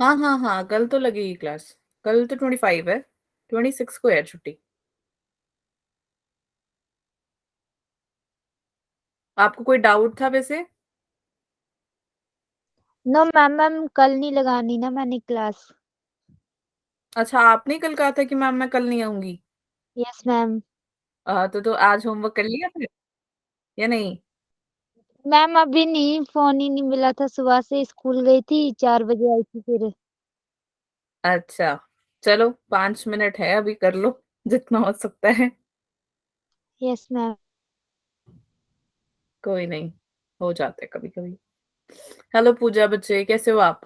हाँ हाँ हाँ, कल तो लगेगी क्लास। कल तो 25 है, 26 को है छुट्टी। आपको कोई डाउट था वैसे? नो मैम, मैम कल नहीं लगानी ना मैंने क्लास। अच्छा, आपने कल कहा था कि मैम मैं कल नहीं आऊंगी। Yes ma'am. तो आज होमवर्क कर लिया फिर या नहीं? मैम अभी नहीं, फोन ही नहीं मिला था, सुबह से स्कूल गई थी, 4 बजे आई थी फिर। अच्छा, चलो 5 मिनट है, अभी कर लो जितना हो सकता है। Yes ma'am. कोई नहीं, हो जाता है कभी कभी। हेलो पूजा, बच्चे कैसे हो आप?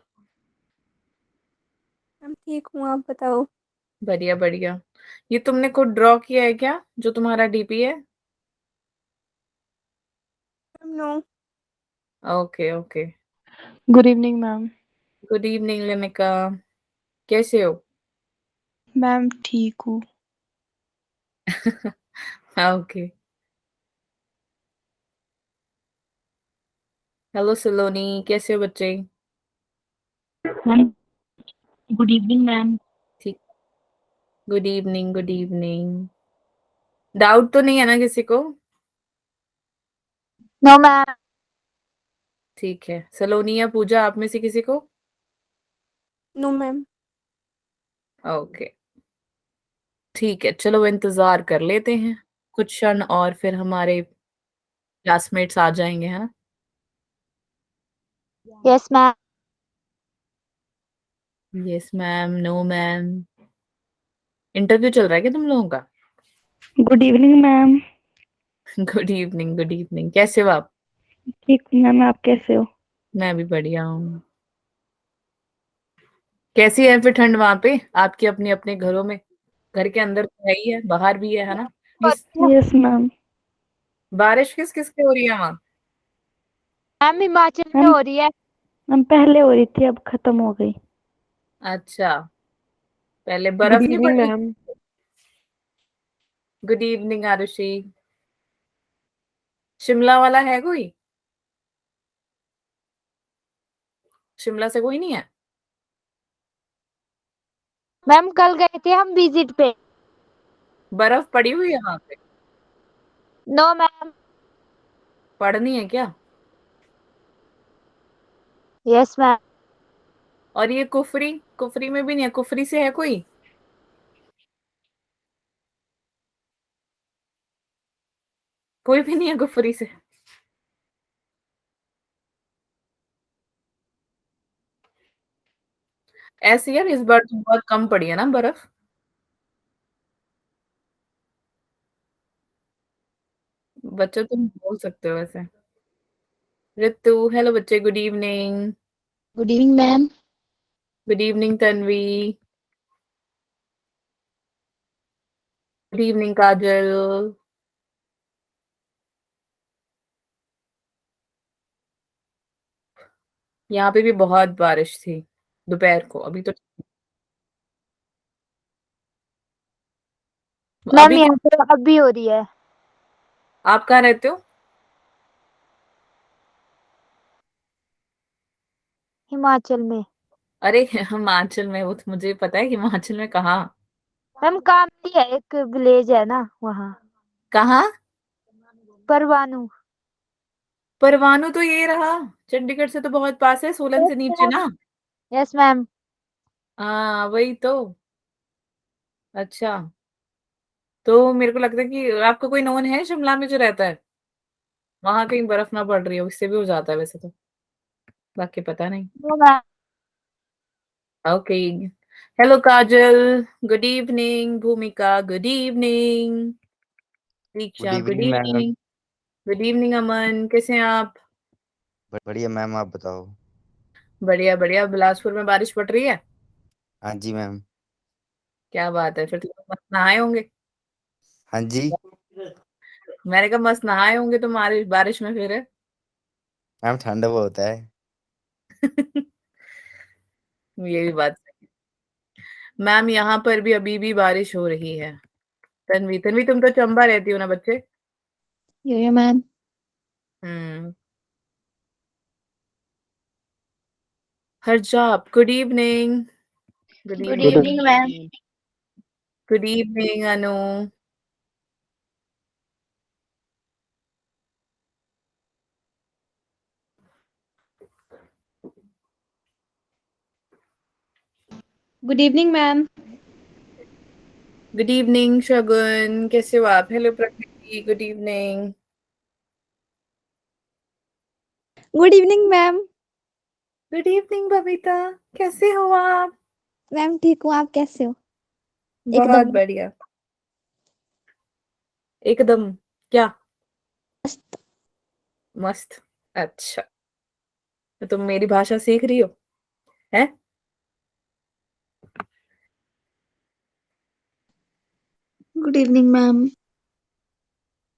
मैम ठीक हूँ, आप बताओ। बढ़िया बढ़िया। ये तुमने खुद ड्रॉ किया है क्या, जो तुम्हारा डीपी है? Ma'am no. Okay okay. Good evening ma'am. Good evening Lenika, कैसे हो? मैम ठीक हूँ। ओके। हेलो सलोनी, कैसे हो बच्चे? Ma'am good evening ma'am. ठीक। Good evening good evening. Doubt तो नहीं है ना किसी को? No ma'am. ठीक है, सलोनी या पूजा, आप में से किसी को? No ma'am. ओके, ठीक है, चलो इंतजार कर लेते हैं कुछ क्षण और, फिर हमारे क्लासमेट्स आ जाएंगे, है ना? Yes ma'am. Yes ma'am, no ma'am. Interview चल रहा है क्या तुम लोगों का? Good evening ma'am. Good evening good evening, कैसे हो आप? ठीक हूँ मैम, आप कैसे हो? मैं भी बढ़िया हूँ। कैसी है फिर ठंड वहां पे, आपके अपने अपने घरों में? घर के अंदर तो है ही है, बाहर भी है ना? इस यस मैम। बारिश किस किस की हो रही है वहां? मैम हिमाचल में मैम हो रही है। मैम पहले हो रही थी, अब खत्म हो गई। अच्छा, पहले गुड बर्फ नहीं इवनिंग पड़ रही? Ma'am. Good evening Arushi. Shimla वाला है कोई? शिमला से कोई नहीं है? मैम कल गए थे हम विजिट पे। बर्फ पड़ी हुई है वहां पे? No ma'am. पड़नी है क्या? Yes ma'am. और ये कुफरी, कुफरी में भी नहीं है? कुफरी से है कोई? कोई भी नहीं है कुफरी से? ऐसे यार, इस बार तो बहुत कम पड़ी है ना बर्फ। बच्चे तुम बोल सकते हो वैसे। ऋतु, हेलो बच्चे, good evening. Good evening ma'am. Good evening Tanvi. Good evening Kajal. यहाँ पे भी बहुत बारिश थी दोपहर को, अभी तो। मैम अभी यहाँ पे अब भी हो रही है। आप कहाँ रहते हो? हिमाचल में। अरे हिमाचल में, वो तो मुझे पता है, हिमाचल में कहाँ? मैम कामती है, एक विलेज है ना वहाँ। कहाँ? परवाणु। परवाणु तो ये रहा, चंडीगढ़ से तो बहुत पास है, सोलन यस से नीचे मैम। ना? Yes ma'am. हाँ वही तो। अच्छा, तो मेरे को लगता है कि आपका कोई नोन है शिमला में जो रहता है, वहां कहीं बर्फ ना पड़ रही हो, इससे भी हो जाता है वैसे तो। बाकी पता नहीं। No ma'am. Okay. Hello Kajal, good evening. Bhumika, good evening. Good Diksha, good evening ma'am. Evening. Good evening Aman, कैसे हैं आप? बढ़िया मैम, आप बताओ। बढ़िया बढ़िया। बिलासपुर में बारिश पड़ रही है? हाँ जी मैम। क्या बात है, फिर तो तुम मस्त नहाए होंगे। हाँ जी मैंने कहा मस्त नहाए होंगे तुम्हारी बारिश में फिर। मैम, ठंड बहुत होता है। ये भी बात सही है। मैम यहाँ पर भी अभी भी बारिश हो रही है। तन्वी, तन्वी तुम तो चंबा रहती हो ना बच्चे? Yo ma'am. 嗯 Harjab, good evening. Good good evening. Evening ma'am. Good evening Anu. Good evening ma'am. Good evening Shagun, कैसे हो आप? Hello Prakriti, good evening. Good evening ma'am. Good evening Babita, कैसे हो आप? मैम ठीक हूँ, आप कैसे हो? बहुत एकदम बढ़िया। एकदम क्या? मस्त। मस्त। अच्छा, तो तुम मेरी भाषा सीख रही हो हैं? Good evening ma'am.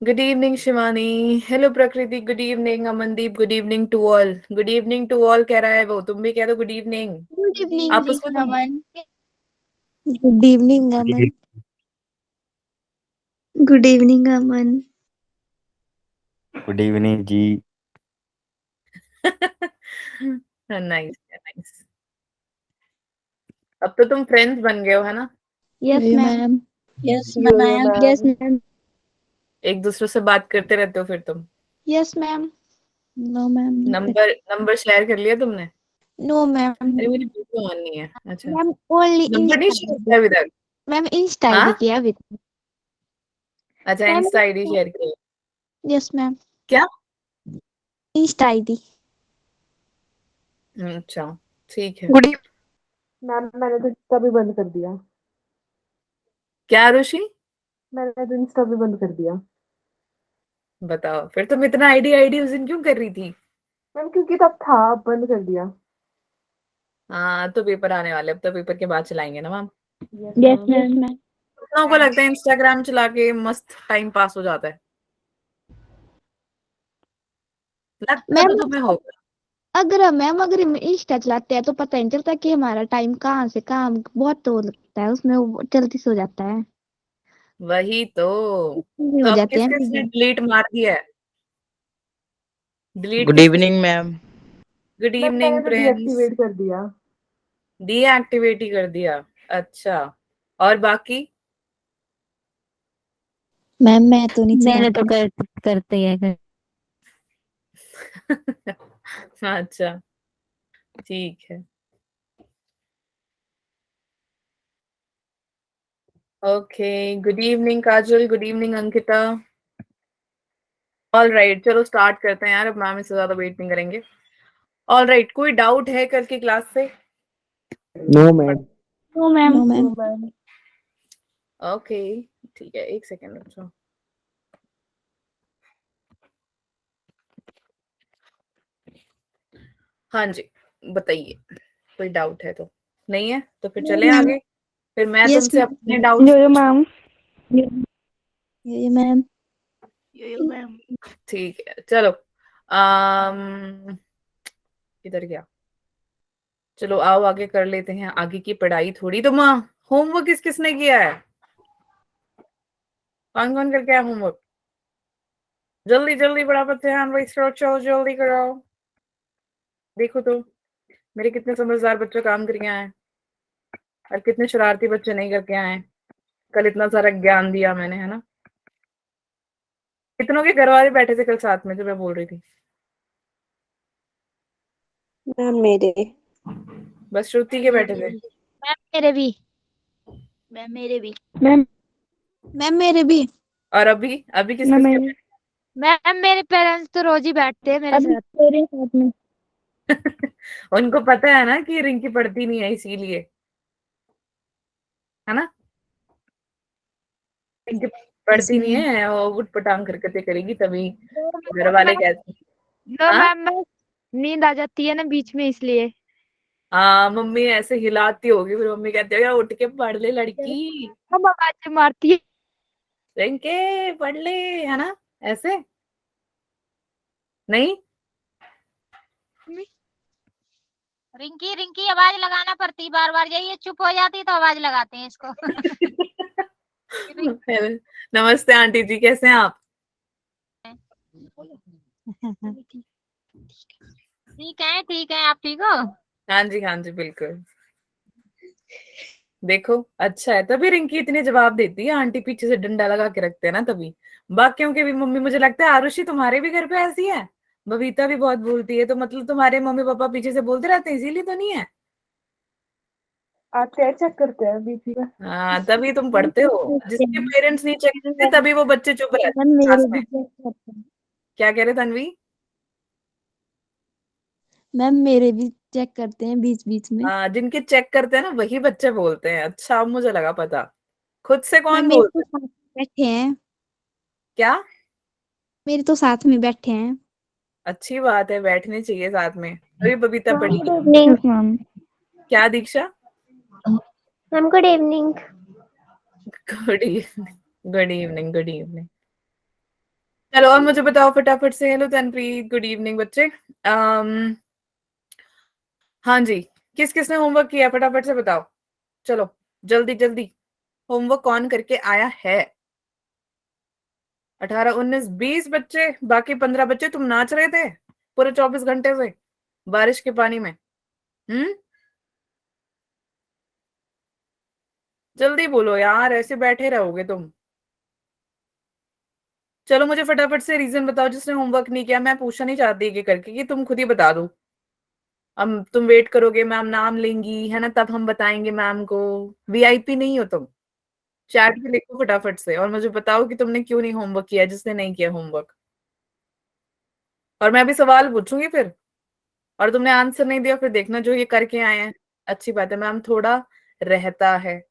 Good evening Shivani. Hello Prakriti, good evening. Amandeep, good evening to all. Good evening to all कह रहा है वो, तुम भी कह दो गुड इवनिंग। गुड इवनिंग आप उसमें तुम Aman. Good evening Aman. Good evening Aman. Good evening ji. Nice nice. अब तो तुम फ्रेंड्स बन गए हो है ना? Yes ma'am. Yes yo ma'am. Yes ma'am. एक दूसरे से बात करते रहते हो फिर तुम? Yes ma'am. No ma'am. Number number share कर लिया तुमने? No ma'am. अरे मेरी वीडियो ऑन नहीं है। अच्छा, मैम ओनली नंबर नहीं शेयर किया अभी तक? मैम इंस्टा हाँ, आईडी किया अभी तक। अच्छा मैम इंस्टा आईडी शेयर किया। Yes ma'am. क्या? Insta ID. अच्छा, ठीक है। गुड मैम मैंने तो इंस्टा भी बंद कर दिया। क्या रुषि? मैंने तो इंस्टा भी बंद कर दिया बताओ फिर, तुम इतना आईडी आईडी उस दिन क्यों कर रही थी? मैम, क्योंकि तब था, अब बंद कर दिया। हाँ, तो पेपर आने वाले, अब तो पेपर के बाद चलाएंगे ना ma'am. Yes yes ma'am. Ma'am. लोगों को लगता है इंस्टाग्राम चला के मस्त टाइम पास हो जाता है, लगता तो मैम तुम्हें होगा। अगर हम इंस्टा चलाते हैं तो पता नहीं चलता कि हमारा टाइम कहाँ से कहाँ बहुत तो लगता है उसमें, वो जल्दी से हो जाता है। वही तो। भी तो हो अब जाती किस है किस ने चीजें। डिलीट मार दिया है? डिलीट गुड किस किस? Evening ma'am. गुड मैम मैंने इवनिंग तो प्रिंस। डीएक्टिवेट कर दिया। डीएक्टिवेट ही कर दिया? अच्छा, और बाकी? मैम मैं तो नहीं मैंने तो चलाती। करते हैं। अच्छा, ठीक है। Okay, good evening Kajal, good evening Ankita. All right, चलो स्टार्ट करते हैं यार, अब मैम इससे ज्यादा वेट नहीं करेंगे। ऑल राइट, कोई डाउट है कल की क्लास से? No ma'am. तो मैम नो मैम। तो मैम ओके, ठीक है, एक सेकेंड रुको। हाँ जी, बताइए, कोई डाउट है तो? नहीं है तो फिर चले मैम। आगे। फिर मैं यस तुमसे मैम। अपने डाउट यो यो मैम। ये मैम। ठीक है चलो। इधर गया। चलो आओ आगे कर लेते हैं आगे की पढ़ाई थोड़ी। तो माँ, होमवर्क किस किसने किया है? कौन कौन करके आया होमवर्क? जल्दी जल्दी फटाफट से हैंड रेस करो, चलो जल्दी करो। देखो तो मेरे कितने समझदार बच्चे काम करके आए हैं और कितने शरारती बच्चे नहीं करके आए हैं। कल इतना सारा ज्ञान दिया मैंने, है ना? कितनों के घर वाले बैठे थे कल साथ में जो मैं बोल रही थी? मैम मेरे। बस श्रुति के बैठे थे। मैम मेरे भी। मैम मैम मेरे भी। और अभी अभी किस ना किस मेरे मैम मेरे पेरेंट्स तो रोज ही बैठते हैं मेरे अभी साथ। तेरे साथ में। के उनको पता है ना कि रिंकी पढ़ती नहीं है इसीलिए, है ना? रिंकी यस पढ़ती नहीं मैम। है और उठ पटांग हरकतें करेगी तभी नो घर वाले मैम। कहते हैं। नो हाँ मैम मैं नींद आ जाती है ना बीच में इसलिए। हाँ, मम्मी ऐसे हिलाती होगी फिर मम्मी कहती है यार उठ के पढ़ ले लड़की, हम आवाज मारती है। रिंकी पढ़ ले, है ना? ऐसे नहीं? रिंकी रिंकी आवाज लगाना पड़ती बार बार, ये चुप हो जाती तो आवाज लगाते हैं इसको। नमस्ते आंटी जी, कैसे हैं आप? ठीक है आप ठीक हो? हाँ जी बिल्कुल। देखो अच्छा है, तभी रिंकी इतने जवाब देती है, आंटी पीछे से डंडा लगा के रखते हैं ना तभी। बाकियों के भी मम्मी, मुझे लगता है आरुषि तुम्हारे भी घर पे ऐसी है, बबीता भी बहुत बोलती है, तो मतलब तुम्हारे मम्मी पापा पीछे से बोलते रहते हैं, इसीलिए तो नहीं है। आते हैं चेक करते हैं बीच में। हाँ तभी तुम पढ़ते हो, जिसके पेरेंट्स नहीं चेक करते तभी वो बच्चे चुप रहते हैं मैम मेरे क्लास भी में। चेक करते हैं। क्या कह रहे तन्वी? मैम मेरे भी चेक करते हैं बीच बीच में। हाँ जिनके चेक करते हैं ना वही बच्चे बोलते हैं। अच्छा अब मुझे लगा पता, खुद से मैम कौन मेरे बोलता तो है? साथ में बैठे हैं। क्या? मेरे तो साथ में बैठे हैं। अच्छी बात है, बैठने चाहिए साथ में, तभी बबीता मैम गुड पढ़ेगी। इवनिंग। Yes ma'am. क्या Diksha? Ma'am good evening. Good evening, good evening, good evening. चलो और मुझे बताओ फटाफट से। हेलो तनप्रीत, गुड इवनिंग बच्चे। um, हाँ जी, किस किसने होमवर्क किया फटाफट से बताओ। चलो जल्दी जल्दी, होमवर्क कौन करके आया है? 18, 19, 20 बच्चे, बाकी 15 बच्चे तुम नाच रहे थे पूरे 24 घंटे से बारिश के पानी में। जल्दी बोलो यार, ऐसे बैठे रहोगे तुम। चलो मुझे फटाफट से रीजन बताओ जिसने होमवर्क नहीं किया। मैं पूछना नहीं चाहती कि करके, कि तुम खुद ही बता दो। हम तुम वेट करोगे, मैम नाम लेंगी है ना, तब हम बताएंगे मैम को। वीआईपी नहीं हो तुम। चैट पे लिखो फटाफट से और मुझे बताओ कि तुमने क्यों नहीं होमवर्क किया, जिसने नहीं किया होमवर्क। और मैं भी सवाल पूछूंगी फिर, और तुमने आंसर नहीं दिया फिर देखना जो ये करके आए हैं। अच्छी बात है, मैम थोड़ा रहता है,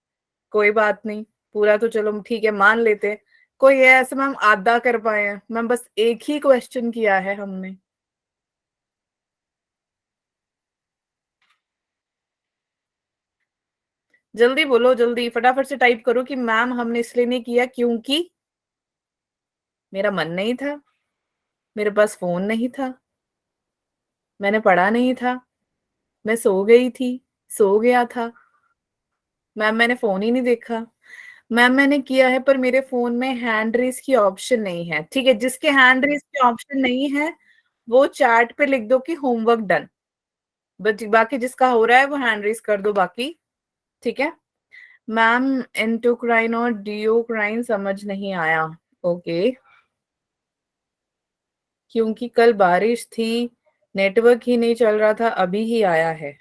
कोई बात नहीं। पूरा तो चलो ठीक है मान लेते। कोई है ऐसे मैम आधा कर पाए हैं, मैम बस एक ही क्वेश्चन किया है हमने। जल्दी बोलो, जल्दी फटाफट से टाइप करो कि मैम हमने इसलिए नहीं किया क्योंकि मेरा मन नहीं था, मेरे पास फोन नहीं था, मैंने पढ़ा नहीं था, मैं सो गई थी, सो गया था, मैम मैंने फोन ही नहीं देखा, मैम मैंने किया है पर मेरे फोन में हैंड रेस की ऑप्शन नहीं है। ठीक है, जिसके हैंड रेस की ऑप्शन नहीं है वो चैट पे लिख दो कि होमवर्क डन। बाकी जिसका हो रहा है वो हैंड रेस कर दो बाकी। ठीक है मैम, एंटोक्राइन और डियोक्राइन समझ नहीं आया। ओके, क्योंकि कल बारिश थी, नेटवर्क ही नहीं चल रहा था, अभी ही आया है।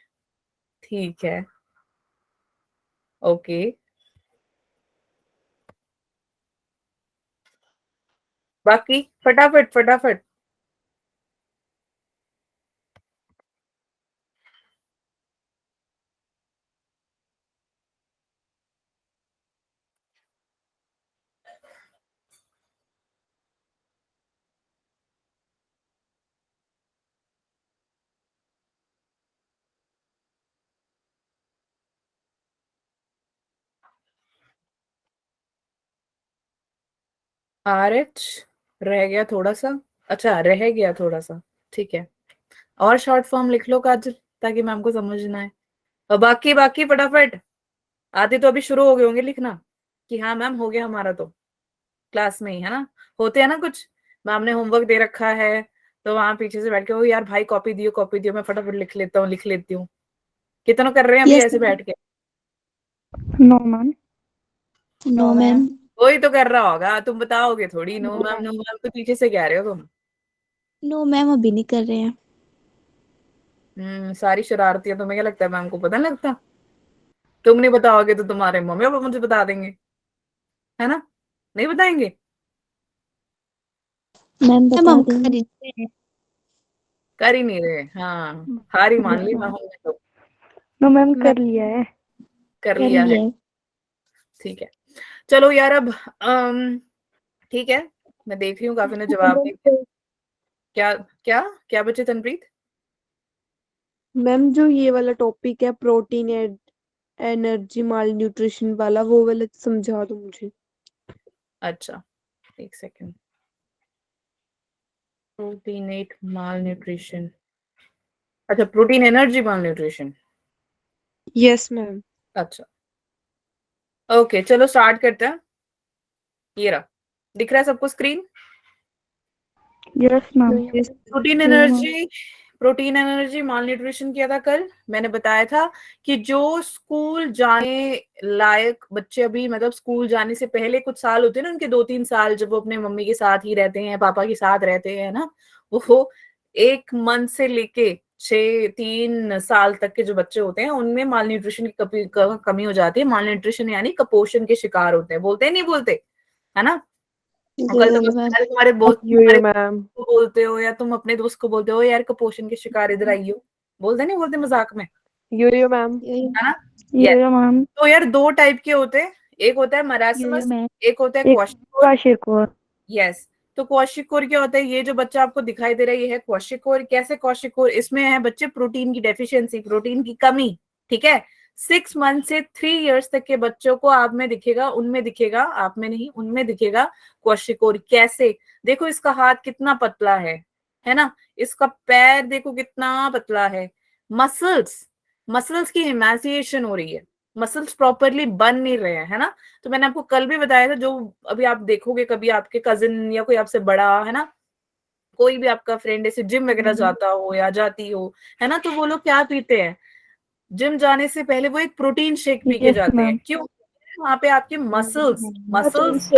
ठीक है ओके, बाकी फटाफट फटाफट। आर एच रह गया थोड़ा सा। अच्छा रह गया थोड़ा सा, ठीक है। और शॉर्ट फॉर्म लिख लो काजल, ताकि मैम को समझना है। और बाकी बाकी फटाफट। आधे तो अभी शुरू हो गए होंगे लिखना कि हाँ मैम हो गया हमारा तो, क्लास में ही है ना। होते हैं ना कुछ, मैम ने होमवर्क दे रखा है तो वहां पीछे से बैठ के, ओ यार भाई कॉपी दियो कॉपी दियो, मैं फटाफट लिख लेता हूँ लिख लेती हूँ। कितना कर रहे हैं अभी यस ऐसे बैठ के? No ma'am. No ma'am. कोई तो कर रहा होगा, तुम बताओगे थोड़ी। नो मैम नो मैम तो पीछे से कह रहे हो तुम। नो मैम अभी नहीं कर रहे हैं। सारी शरारतियां, तुम्हें क्या लगता है मैम को पता नहीं लगता? तुम नहीं बताओगे तो तुम्हारे मम्मी पापा मुझे बता देंगे, है ना? नहीं बताएंगे? मैम बता हम देंगे। कर ही रहे हैं। कर ही नहीं रहे, हाँ। हार ही मान ली यस ना मैम। हमने तो। नो मैम मैं कर लिया है। कर कर लिया है, लिया है। ठीक है। चलो यार अब ठीक है, मैं देख रही हूँ काफी ने जवाब नहीं दिया। क्या क्या क्या बचे तनप्रीत? मैम जो ये वाला टॉपिक है प्रोटीन एनर्जी माल न्यूट्रिशन वाला, वो वाला समझा दो मुझे। अच्छा एक सेकंड। प्रोटीनेट माल न्यूट्रिशन, अच्छा protein energy malnutrition. Yes ma'am. अच्छा ओके चलो स्टार्ट करते हैं। ये रहा, दिख रहा है सबको screen? Yes ma'am. Yes protein energy, protein energy malnutrition किया था कल। मैंने बताया था कि जो स्कूल जाने लायक बच्चे, अभी मतलब स्कूल जाने से पहले कुछ साल होते हैं ना उनके, 2-3 साल, जब वो अपने मम्मी के साथ ही रहते हैं, पापा के साथ रहते हैं ना, वो 1 मंथ से लेके 3 साल तक के जो बच्चे होते हैं उनमें माल न्यूट्रिशन की कमी हो जाती है। माल न्यूट्रिशन यानी कुपोषण के शिकार होते हैं। बोलते हैं नहीं बोलते, है ना? कल तो तुम्हारे मैम। को बोलते हो, या तुम अपने दोस्त को बोलते हो यार कुपोषण के शिकार इधर आइयो, बोलते नहीं बोलते मजाक में, यो मैम। है ना? यो Yes. मैम। तो यार 2 टाइप के होते हैं, एक होता है मरासमस, मैम। एक होता है एक क्वाशिकोर। क्वाशिकोर। यस, तो क्वाशिकोर क्या होता है? ये जो बच्चा आपको दिखाई दे रहा है ये है क्वाशिकोर। कैसे क्वाशिकोर? इसमें है बच्चे प्रोटीन की डेफिशिएंसी, प्रोटीन की कमी, ठीक है। 6 मंथ से 3 इयर्स तक के बच्चों को आप में दिखेगा, उनमें दिखेगा, आप में नहीं उनमें दिखेगा क्वाशिकोर। कैसे? देखो इसका हाथ कितना पतला है ना? इसका पैर देखो कितना पतला है। मसल्स की इमेसिएशन हो रही है, मसल्स प्रॉपरली बन नहीं रहे हैं, है ना? तो मैंने आपको कल भी बताया था, जो अभी आप देखोगे कभी आपके कजिन या कोई आपसे बड़ा, है ना, कोई भी आपका फ्रेंड ऐसे जिम वगैरह जाता हो या जाती हो, है ना, तो वो लोग क्या पीते हैं? जिम जाने से पहले वो एक प्रोटीन शेक पी के यस जाते हैं। मैम। क्यों? वहां पे आपके मसल्स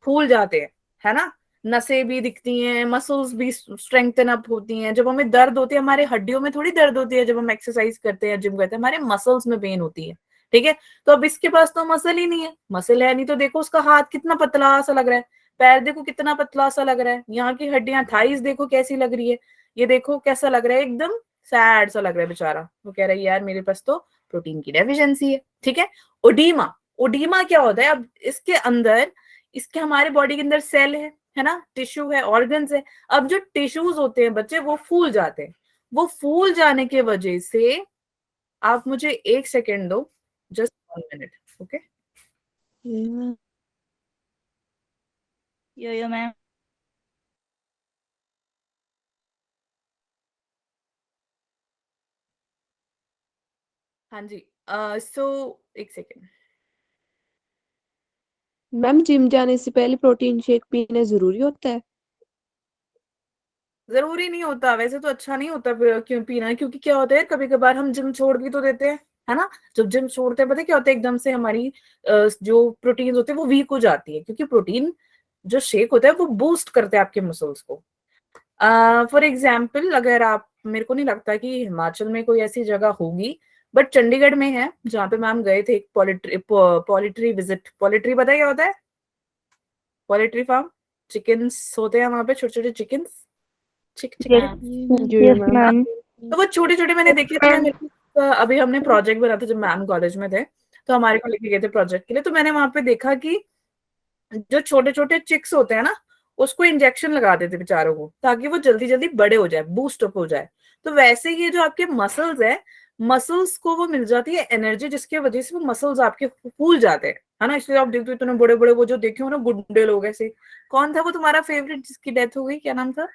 फूल जाते हैं, है ना? नसें भी दिखती हैं, मसल्स भी स्ट्रेंथन अप होती हैं। जब हमें दर्द होती है, हमारे हड्डियों में थोड़ी दर्द होती है जब हम एक्सरसाइज करते हैं, जिम करते हैं, हमारे मसल्स में पेन होती है, ठीक है। तो अब इसके पास तो मसल ही नहीं है, मसल है नहीं, तो देखो उसका हाथ कितना पतला सा लग रहा है, पैर देखो कितना पतला सा लग रहा है, यहाँ की हड्डियां, थाइस देखो कैसी लग रही है, ये देखो कैसा लग रहा है, एकदम सैड सा लग रहा है बेचारा। वो कह रहा है यार मेरे पास तो प्रोटीन की डेफिशिएंसी है, ठीक है। ओडीमा, ओडीमा क्या होता है? अब इसके अंदर, इसके हमारे बॉडी के अंदर सेल है ना, टिश्यू है, ऑर्गन्स है। अब जो टिश्यूज होते हैं बच्चे, वो फूल जाते हैं। वो फूल जाने के वजह से, आप मुझे 1 सेकेंड दो, just 1 minute, okay. Yo ma'am. हाँ जी, सो 1 सेकेंड। मैम जिम जाने से पहले प्रोटीन शेक पीना जरूरी होता है? जरूरी नहीं होता, वैसे तो अच्छा नहीं होता क्यों पीना, क्योंकि क्या होता है कभी कभार हम जिम छोड़ भी तो देते हैं, है ना? जब जिम छोड़ते हैं पता है क्या होता है, एकदम से हमारी जो प्रोटीन होते हैं वो वीक हो जाती है, क्योंकि प्रोटीन जो शेक होता है वो बूस्ट करते हैं आपके मसल्स को। फॉर एग्जाम्पल, अगर आप, मेरे को नहीं लगता कि हिमाचल में कोई ऐसी जगह होगी, बट चंडीगढ़ में है जहाँ पे मैम गए थे एक पोल्ट्री विजिट। पोल्ट्री पता है क्या होता है? पोल्ट्री फार्म, चिकन्स होते हैं वहां पे, छोटे छोटे चिकन्स, यस मैम। तो वो छोटे छोटे मैंने देखे थे। अभी हमने प्रोजेक्ट बना था जब मैम कॉलेज में थे, तो हमारे को लेके गए थे प्रोजेक्ट के लिए, तो मैंने वहां पे देखा कि जो छोटे छोटे चिक्स होते हैं ना, उसको इंजेक्शन लगा देते बेचारों को, ताकि वो जल्दी जल्दी बड़े हो जाए, बूस्ट अप हो जाए। तो वैसे ये जो आपके मसल्स है, मसल्स को वो मिल जाती है एनर्जी, जिसकी वजह से वो मसल्स आपके फूल जाते हैं, है ना? इसलिए आप देखते हो इतने बड़े बड़े, वो जो देखे हो ना गुंडे लोग ऐसे। कौन था वो तुम्हारा फेवरेट जिसकी डेथ हो गई, क्या नाम था?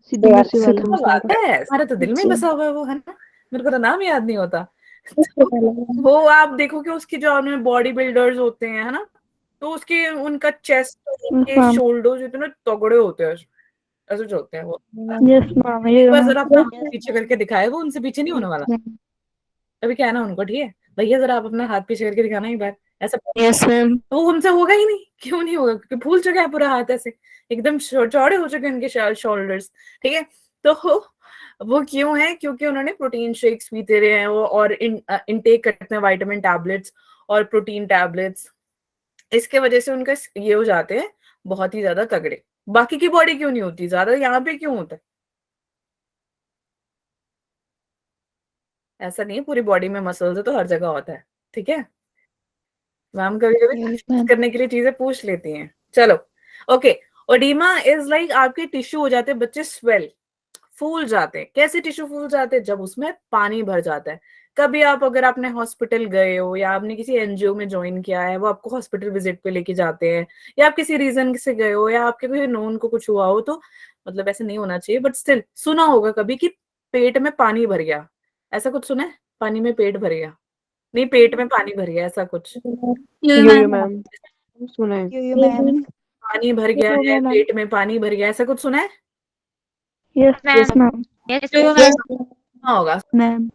सिद्धू मूसेवाला। क्या बात है, हमारे तो दिल में बसा हुआ है वो, है ना? मेरे को तो नाम याद नहीं होता। तो वो आप देखो कि उसकी जो उनमें बॉडी बिल्डर्स होते हैं, है ना, तो उसके, उनका चेस्ट, उनके मैम। शोल्डर्स इतने तगड़े होते हैं, ऐसे चलते हैं वो। Yes ma'am. एक ये बार मैम। जरा अपना हाथ पीछे करके दिखाए, वो उनसे पीछे नहीं होने वाला। अभी क्या है ना उनको, ठीक है भैया, जरा आप अपना हाथ पीछे करके दिखाना एक बार, ऐसा। Yes ma'am. तो वो उनसे होगा ही नहीं। क्यों नहीं होगा? क्योंकि फूल चुका है पूरा हाथ, ऐसे एकदम चौड़े हो चुके हैं उनके शोल्डर्स, ठीक है। तो वो क्यों है? क्योंकि उन्होंने प्रोटीन शेक्स पीते रहे हैं वो, और इनटेक करते हैं विटामिन टैबलेट्स और प्रोटीन टैबलेट्स। इसके वजह से उनका ये हो जाते हैं बहुत ही ज्यादा तगड़े। बाकी की बॉडी क्यों नहीं होती ज्यादा, यहाँ पे क्यों होता है? ऐसा नहीं है, पूरी बॉडी में मसल्स है तो हर जगह होता है, ठीक है। मैम कभी कभी कंफ्यूज करने के लिए चीजें पूछ लेती हैं। चलो, ओके। ओडीमा इज लाइक आपके टिश्यू हो जाते हैं बच्चे स्वेल, फूल जाते हैं। कैसे टिश्यू फूल जाते हैं? जब उसमें पानी भर जाता है। कभी आप, अगर आपने हॉस्पिटल गए हो या आपने किसी एनजीओ में ज्वाइन किया है, वो आपको हॉस्पिटल विजिट पे लेके जाते हैं, या आप किसी रीजन से गए हो, या आपके कोई नोन को कुछ हुआ हो, तो मतलब ऐसे नहीं होना चाहिए, बट स्टिल सुना होगा कभी कि पेट में पानी भर गया, ऐसा कुछ सुना है? पानी में पेट भर गया, नहीं पेट में पानी भर गया, ऐसा कुछ। यो मैम सुना है। यो मैम। पानी भर गया है, पेट में पानी भर गया, ऐसा कुछ सुना है? Yes, ma'am ma'am. यस तो Yes, सुना होगा, मैम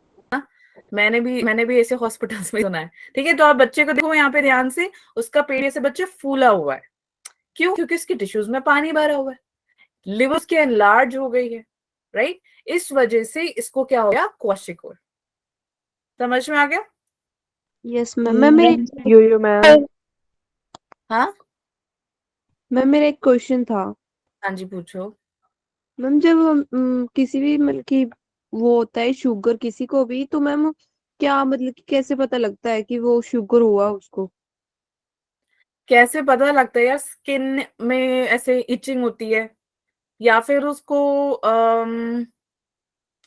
मैंने भी ऐसे हॉस्पिटल्स में सुना है। ठीक है, तो आप बच्चे को देखो यहाँ पे ध्यान से, उसका पेट ऐसे बच्चे फूला हुआ है, क्यों? क्योंकि इसके टिश्यूज में पानी भरा हुआ है, लिवर उसके एनलार्ज हो गई है, राइट? इस वजह से इसको क्या हो गया, क्वाशिकोर। समझ में आ गया? Yes ma'am. मैम मेरी यो मैम हाँ मैम मेरा एक क्वेश्चन था। हाँ जी, पूछो। मैम जब हम किसी भी मतलब कि वो होता है शुगर किसी को भी, तो मैम क्या मतलब कि कैसे पता लगता है कि वो शुगर हुआ उसको? कैसे पता लगता है यार? स्किन में ऐसे इचिंग होती है, या फिर उसको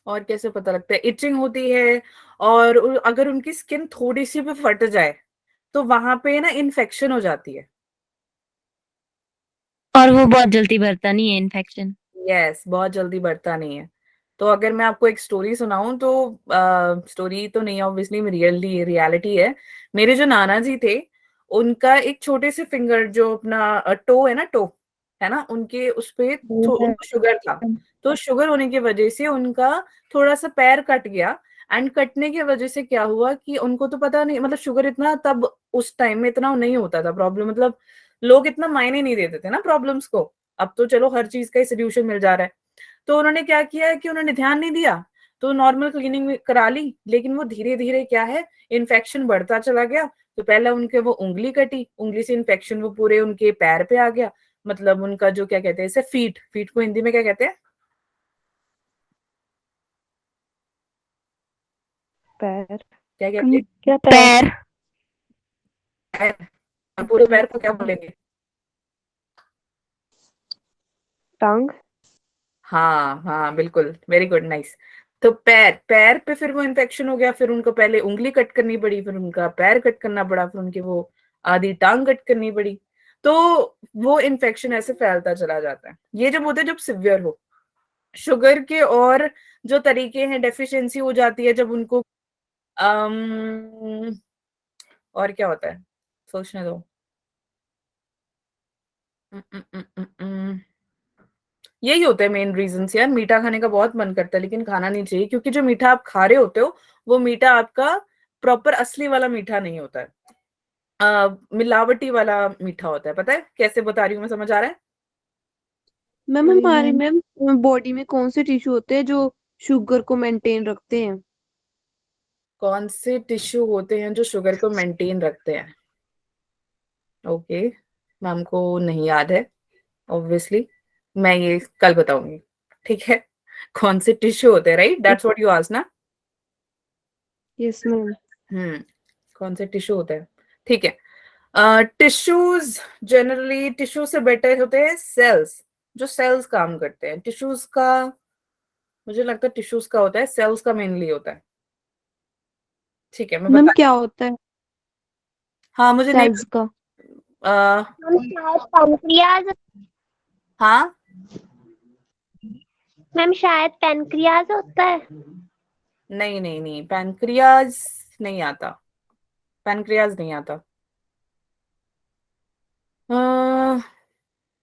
और कैसे पता लगता है? इचिंग होती है, और अगर उनकी स्किन थोड़ी सी भी फट जाए तो वहां पे ना इन्फेक्शन हो जाती है। और वो बहुत जल्दी भरता नहीं है इन्फेक्शन। यस, बहुत जल्दी बढ़ता नहीं है। तो अगर मैं आपको एक स्टोरी सुनाऊं तो स्टोरी तो नहीं, ऑब्वियसली रियलिटी है। मेरे जो नाना जी थे, उनका एक छोटे से फिंगर, जो अपना टो है ना, टो है ना, उनके उस पे उनको शुगर था। तो शुगर होने की वजह से उनका थोड़ा सा पैर कट गया, एंड कटने की वजह से क्या हुआ कि उनको तो पता नहीं, मतलब शुगर इतना तब उस टाइम में इतना नहीं होता था प्रॉब्लम, मतलब लोग इतना मायने नहीं देते थे ना प्रॉब्लम्स को। अब तो चलो हर चीज का सोल्यूशन मिल जा रहा है। तो उन्होंने क्या किया है कि उन्होंने ध्यान नहीं दिया, तो नॉर्मल क्लीनिंग करा ली, लेकिन वो धीरे धीरे क्या है, इन्फेक्शन बढ़ता चला गया। तो पहले उनके वो उंगली कटी, उंगली से इन्फेक्शन वो पूरे उनके पैर पे आ गया, मतलब उनका जो क्या कहते हैं इसे, फीट, फीट को हिंदी में क्या कहते हैं? पैर। क्या कहते क्या पैर हैं? पैर, पूरे पैर को क्या बोलेंगे? टांग। हाँ हाँ, बिल्कुल, वेरी गुड, नाइस। तो पैर, पैर पे फिर वो इन्फेक्शन हो गया, फिर उनको पहले उंगली कट करनी पड़ी, फिर उनका पैर कट करना पड़ा, फिर उनकी वो आधी टांग कट करनी पड़ी। तो वो इन्फेक्शन ऐसे फैलता चला जाता है। ये जब होता है जब सिवियर हो शुगर के, और जो तरीके हैं, डेफिशिएंसी हो जाती है जब उनको और क्या होता है, सोचने दो। उम, उम, उम, उम, उम। यही होते हैं मेन रीजंस यार। मीठा खाने का बहुत मन करता है, लेकिन खाना नहीं चाहिए, क्योंकि जो मीठा आप खा रहे होते हो, वो मीठा आपका प्रॉपर असली वाला मीठा नहीं होता है, मिलावटी वाला मीठा होता है। पता है कैसे बता रही हूँ मैं, समझ आ रहा है? मैम हमारे मैम बॉडी में कौन से टिश्यू होते हैं जो शुगर को मेंटेन रखते हैं? कौन से टिश्यू होते हैं जो शुगर को मेंटेन रखते हैं? ओके, मैम को नहीं याद है ऑब्वियसली, मैं ये कल बताऊंगी, ठीक है? कौन से टिश्यू होते हैं, right? That's what you ask ना? Yes ma'am. कौन से टिश्यू होते हैं, ठीक है। टिश्यूज, जनरली टिश्यू से बेटर होते हैं सेल्स, जो सेल्स काम करते हैं। टिश्यूज का, मुझे लगता है टिश्यूज का होता है, सेल्स का मेनली होता है। ठीक है, मैं मैम बता, क्या होता है हाँ मुझे नहीं, सेल्स का? आ, पैनक्रियाज। हाँ मैम शायद पैनक्रियाज होता है। नहीं नहीं नहीं, पैनक्रियाज नहीं आता, पैनक्रियाज नहीं आता। अ,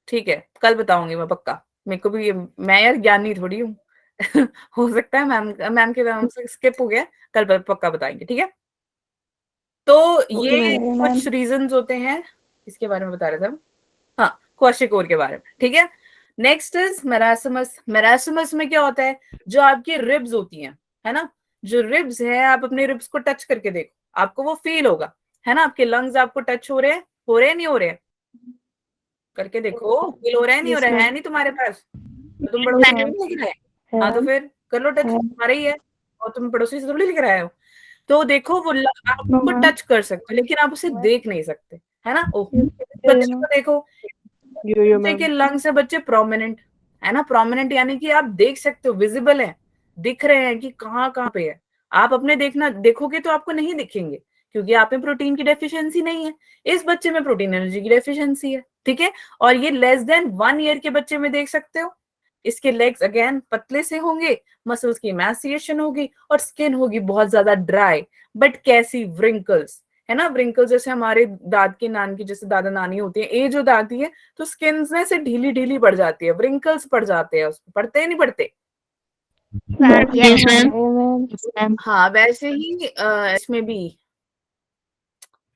ठीक है, कल बताऊंगी मैं पक्का। मेरे को भी मैं यार ज्ञानी थोड़ी हूँ। हो सकता है मैम के नाम से स्किप हो गया, कल पक्का बताएंगे, ठीक है? तो ओके ये मैम। कुछ रीजंस होते हैं, इसके बारे में बता रहे थे हम। हाँ, क्वाशिकोर के बारे में, ठीक है। Next is marasmus. मेरासमस में क्या होता है, जो आपकी रिब्स होती हैं, है ना, जो रिब्स है, आप अपने रिब्स को टच करके देखो, आपको वो फील होगा, है ना? आपके लंग्स आपको टच हो रहे हैं नहीं हो रहे हैं? करके देखो, फील हो रहा है नहीं हो यस रहा मैम। है नहीं तुम्हारे पास? तो तुम पड़ोसी से नहीं लिख रहे हैं? हाँ, तो फिर कर लो टच, तुम्हारा ही है, और तुम पड़ोसी से थोड़ी लिख रहे हो। तो देखो वो आप उसको टच कर सकते हो, लेकिन आप उसे देख नहीं सकते, है ना? ओह, बच्चे को देखो, यो बच्चे के मैम। लंग्स है, बच्चे प्रोमिनेंट, है ना? प्रोमिनेंट यानी कि आप देख सकते हो, विजिबल है, दिख रहे हैं कि कहाँ कहाँ पे है। आप अपने देखोगे तो आपको नहीं दिखेंगे, क्योंकि आप में प्रोटीन की डेफिशिएंसी नहीं है। इस बच्चे में प्रोटीन एनर्जी की डेफिशिएंसी है, ठीक है? और ये लेस देन 1 ईयर के बच्चे में देख सकते हो। इसके लेग्स अगेन पतले से होंगे, मसल्स की मैसिएशन होगी, और स्किन होगी बहुत ज्यादा ड्राई, बट कैसी, व्रिंकल्स, है ना? व्रिंकल्स जैसे हमारे दाद की नान की जैसे दादा नानी होती है, एज हो जाती है तो स्किन में से ढीली ढीली पड़ जाती है, व्रिंकल्स पड़ जाते हैं, उसको पड़ते हैं नहीं पड़ते? Yes, ma'am. Yes, ma'am. हाँ वैसे ही इसमें भी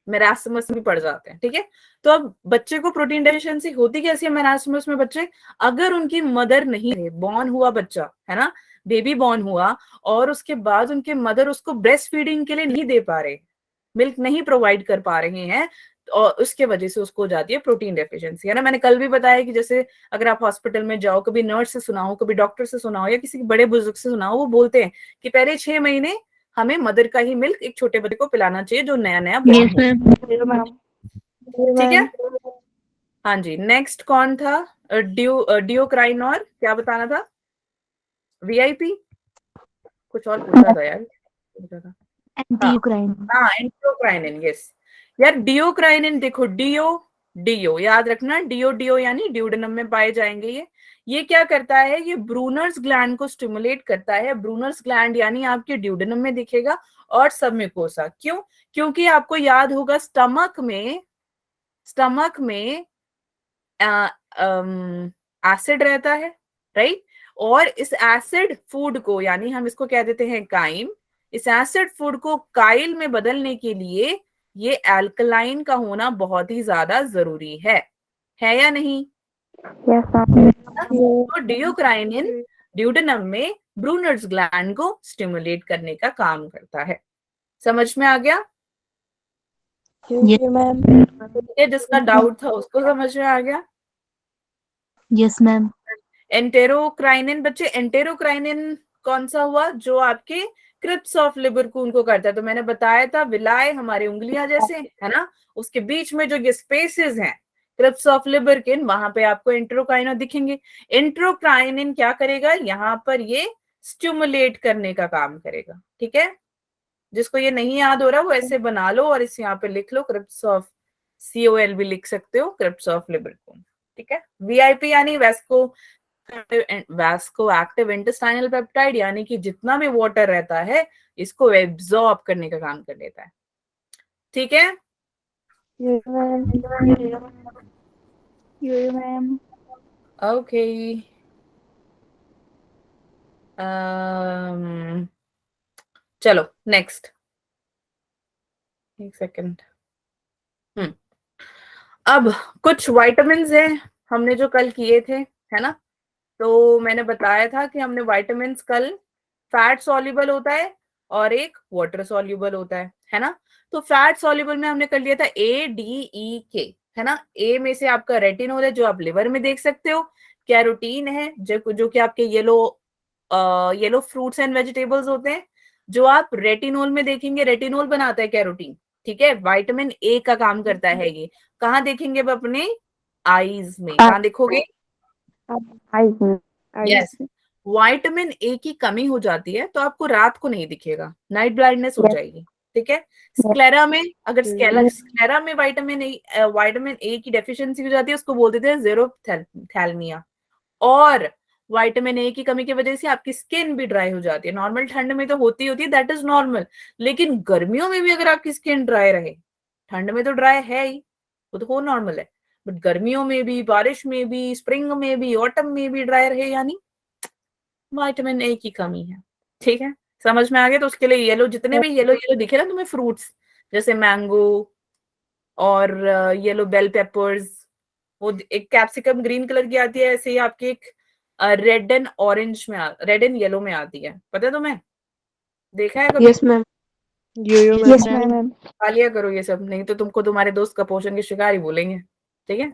मेरास्मस भी पड़ जाते हैं, ठीक है। तो अब बच्चे को प्रोटीन डेफिशिएंसी होती कैसी है मेरास्मस में बच्चे, अगर उनकी मदर नहीं है, बॉर्न हुआ बच्चा है ना, बेबी बॉर्न हुआ और उसके बाद उनके मदर उसको ब्रेस्ट फीडिंग के लिए नहीं दे पा रहे, मिल्क नहीं प्रोवाइड कर पा रहे हैं, और उसके वजह से उसको हो जाती है प्रोटीन डेफिशिएंसी, है ना। मैंने कल भी बताया कि जैसे अगर आप हॉस्पिटल में जाओ, कभी नर्स से सुना हो, कभी डॉक्टर से सुना हो, या किसी बड़े बुजुर्ग से सुना हो, वो बोलते हैं कि पहले 6 महीने हमें मदर का ही मिल्क एक छोटे बच्चे को पिलाना चाहिए जो नया नया Yes, बॉर्न हो, ma'am. ठीक है। हाँ जी, नेक्स्ट कौन था, डियोक्राइन और क्या बताना था, वीआईपी, कुछ और पूछा था यार, पूछा था। Anti-Ukraine. हाँ एंट्रोक्राइनिन, यस यार। डियोक्राइनिन देखो, डियो डियो याद रखना, डियो डियो यानी ड्यूडेनम में पाए जाएंगे ये क्या करता है, ये ब्रूनर्स ग्लैंड को स्टिमुलेट करता है। ब्रूनर्स ग्लैंड यानी आपके ड्यूडेनम में दिखेगा और सबम्यूकोसा। क्यों? क्योंकि आपको याद होगा स्टमक में एसिड रहता है, राइट। और इस एसिड फूड को, यानी हम इसको कह देते हैं काइम, इस एसिड फूड को काइल में बदलने के लिए ये एल्कलाइन का होना बहुत ही ज्यादा जरूरी है या नहीं? Yes, ma'am. तो डियोक्राइनिन ड्यूडेनम में ब्रूनर्स ग्लैंड को स्टिमुलेट करने का काम करता है। समझ में आ गया? Yes, ma'am. ये जिसका डाउट था उसको समझ में आ गया? Yes, ma'am. एंटेरोक्राइनिन बच्चे, एंटेरोक्राइनिन कौन सा हुआ, जो आपके क्रिप्स ऑफ लिबर को उनको करता है। तो मैंने बताया था विलाय हमारी उंगलियां जैसे है ना, उसके बीच में जो ये स्पेसेस हैं क्रिप्स ऑफ लिबर के, वहां पे आपको एंटेरोक्राइनिन दिखेंगे। एंटेरोक्राइनिन क्या करेगा, यहाँ पर ये स्टिमुलेट करने का काम करेगा, ठीक है। जिसको ये नहीं याद हो रहा वो ऐसे बना लो और इस यहाँ पे लिख लो, क्रिप्स ऑफ COL भी लिख सकते हो, क्रिप्स ऑफ लिबर को, ठीक है। VIP यानी वैस्को एक्टिव इंटेस्टाइनल पेप्टाइड, यानी कि जितना भी वाटर रहता है इसको एब्जॉर्ब करने का काम कर लेता है, ठीक है। Yes, ma'am. Yes, ma'am. Okay चलो नेक्स्ट, एक सेकंड। अब कुछ विटामिन्स हैं हमने जो कल किए थे, है ना। तो मैंने बताया था कि हमने विटामिन्स कल, फैट सॉल्युबल होता है और एक वाटर सॉल्युबल होता है ना। तो फैट सॉल्युबल में हमने कर लिया था ADEK, है ना। ए में से आपका रेटिनोल है जो आप लिवर में देख सकते हो, कैरोटीन है जो कि आपके येलो फ्रूट्स एंड वेजिटेबल्स होते हैं, जो आप रेटिनोल में देखेंगे, रेटिनोल बनाता है कैरोटीन, ठीक है। विटामिन ए का काम करता है ये, कहाँ देखेंगे अब अपने आईज में, कहाँ देखोगे, Eyes, ma'am. Yes. Vitamin A की कमी हो जाती है तो आपको रात को नहीं दिखेगा, नाइट ब्लाइंडनेस हो जाएगी, ठीक है। स्क्लेरा में, अगर स्क्लेरा में विटामिन ए की डेफिशिएंसी हो जाती है, उसको बोल देते हैं ज़ेरोथैल्मिया। और विटामिन ए की कमी की वजह से आपकी स्किन भी ड्राई हो जाती है। नॉर्मल ठंड में तो होती है, दैट इज नॉर्मल, लेकिन गर्मियों में भी अगर आपकी स्किन ड्राई रहे, ठंड में तो ड्राई है ही, वो तो हो नॉर्मल है, बट गर्मियों में भी, बारिश में भी, स्प्रिंग में भी, ऑटम में भी ड्राई रहे, यानी विटामिन ए की कमी है, ठीक है। समझ में आ गया? तो उसके लिए येलो, जितने भी येलो येलो दिखे ना तुम्हें फ्रूट्स, जैसे मैंगो और येलो बेल पेपर्स, वो एक कैप्सिकम ग्रीन कलर की आती है, ऐसे ही आपकी एक रेड एंड ऑरेंज में, रेड एंड येलो में आती है, पता है तुम्हें, देखा है कभी? यस मैम, यो Yes, मैम। ma'am. खा लिया करो ये सब, नहीं तो तुमको तुम्हारे दोस्त कपोषण के शिकार ही बोलेंगे, ठीक है।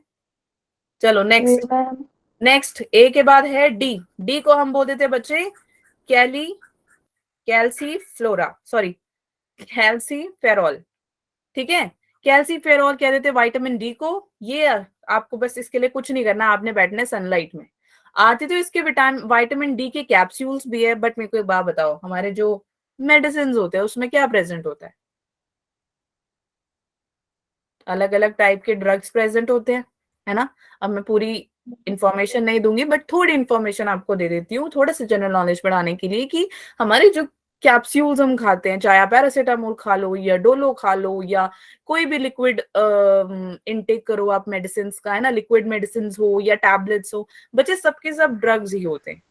चलो नेक्स्ट, Yes, ma'am. नेक्स्ट ए के बाद है डी। डी को हम बोल देते हैं बच्चे कैल्सीफेरॉल, ठीक है। कैल्सीफेरॉल कह देते विटामिन डी को। ये आपको बस इसके लिए कुछ नहीं करना, आपने बैठना है सनलाइट में। आते तो इसके विटामिन डी के कैप्सूल्स भी है, बट मेरे को एक बात बताओ, हमारे जो मेडिसिन होते हैं उसमें क्या प्रेजेंट होता है? अलग अलग टाइप के ड्रग्स प्रेजेंट होते हैं, है ना। अब मैं पूरी इंफॉर्मेशन नहीं दूंगी, बट थोड़ी इंफॉर्मेशन आपको दे देती हूँ, थोड़ा सा जनरल नॉलेज बढ़ाने के लिए, कि हमारे जो कैप्सूल्स हम खाते हैं, चाहे आप पैरासीटामोल खा लो या डोलो खा लो या कोई भी लिक्विड इनटेक करो आप मेडिसिन का, है ना, लिक्विड मेडिसिन हो या टैबलेट्स हो, बच्चे सबके सब ड्रग्स ही होते हैं,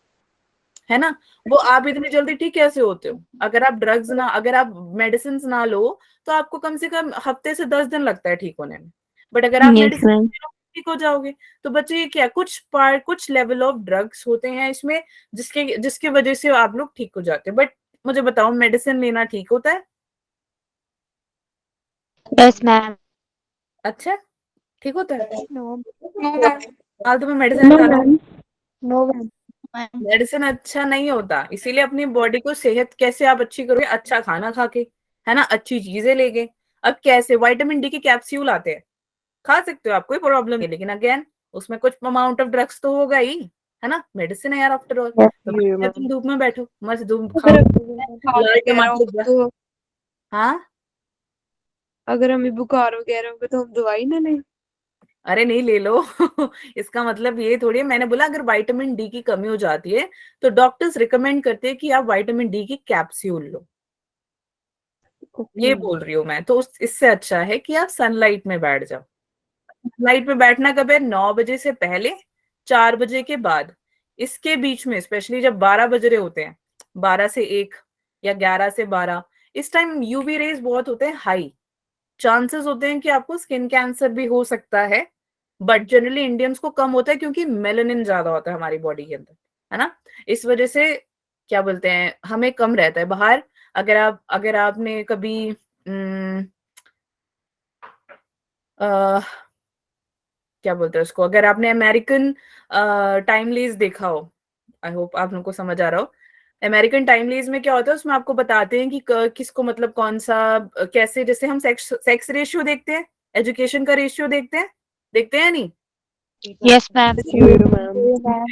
है ना, वो आप इतनी जल्दी ठीक कैसे होते हो? अगर आप मेडिसिन ना लो तो आपको कम से कम हफ्ते से 10 दिन लगता है ठीक होने में, बट अगर आप यस मेडिसिन मैम। ठीक हो जाओगे। तो बच्चे ये क्या, कुछ लेवल ऑफ ड्रग्स होते हैं इसमें जिसके जिसके वजह से आप लोग ठीक हो जाते हैं। बट मुझे बताओ, मेडिसिन लेना ठीक होता है? Yes ma'am. अच्छा, ठीक होता है? नो फालतू में मेडिसिन खाना, मैम। No ma'am. मेडिसिन अच्छा नहीं होता। इसीलिए अपनी बॉडी को सेहत कैसे आप अच्छी करोगे? अच्छा खाना खा के, है ना, अच्छी चीजें लेके। अब कैसे? विटामिन डी के कैप्सूल आते हैं, खा सकते हो आप, कोई प्रॉब्लम नहीं, लेकिन अगेन उसमें कुछ अमाउंट ऑफ ड्रग्स तो होगा ही, है ना, मेडिसिन है यार आफ्टर ऑल। तो ये बच्चे तुम मैम धूप में बैठो, मस्त धूप खाओ, अगर बुखार लाल वगैरह हो टमाटर। तो हाँ, अगर हमें बुखार वगैरह होगा तो हम दवाई ना लें? अरे नहीं, ले लो। इसका मतलब ये थोड़ी है, मैंने बोला अगर विटामिन डी की कमी हो जाती है तो डॉक्टर्स रिकमेंड करते हैं कि आप विटामिन डी की कैप्सूल लो, ये ओके। बोल रही हूँ मैं। तो इससे अच्छा है कि आप सनलाइट में बैठ जाओ। लाइट में बैठना कब है? 9 बजे से पहले, 4 बजे के बाद। इसके बीच में स्पेशली जब 12 बज रहे होते हैं, 12 से 1 या 11 से 12, इस टाइम यूवी रेज बहुत होते हैं हाई, चांसेस होते हैं कि आपको स्किन कैंसर भी हो सकता है। बट जनरली इंडियंस को कम होता है क्योंकि मेलानिन ज्यादा होता है हमारी बॉडी के अंदर, है ना, इस वजह से क्या बोलते हैं, हमें कम रहता है बाहर। अगर आपने कभी क्या बोलते हैं उसको, अगर आपने अमेरिकन टाइम लेज देखा हो, आई होप आप लोगों को समझ आ रहा हो। अमेरिकन टाइम लेज में क्या होता है, उसमें आपको बताते हैं कि किसको मतलब कौन सा कैसे, जैसे हम सेक्स रेशियो देखते हैं, एजुकेशन का रेशियो देखते हैं नहीं? Yes ma'am. ये मैम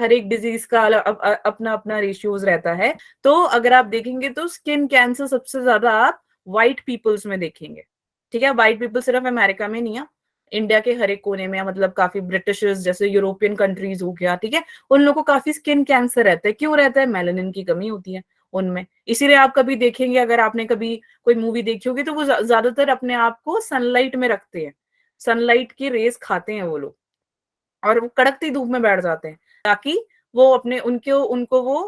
हर एक डिजीज का अपना अपना रेशियोज रहता है। तो अगर आप देखेंगे तो स्किन कैंसर सबसे ज्यादा आप व्हाइट पीपल्स में देखेंगे। ठीक है, व्हाइट पीपल सिर्फ अमेरिका में नहीं है, इंडिया के हर एक कोने में, मतलब काफी ब्रिटिशर्स जैसे यूरोपियन कंट्रीज हो गया, ठीक है, उन लोगों को काफी स्किन कैंसर रहता है। क्यों रहता है? मेलानिन की कमी होती है उनमें। इसीलिए आप कभी देखेंगे, अगर आपने कभी कोई मूवी देखी होगी, तो वो ज्यादातर अपने आप को सनलाइट में रखते हैं, सनलाइट की रेज खाते हैं वो लोग, और वो कड़कती धूप में बैठ जाते हैं ताकि वो अपने उनको वो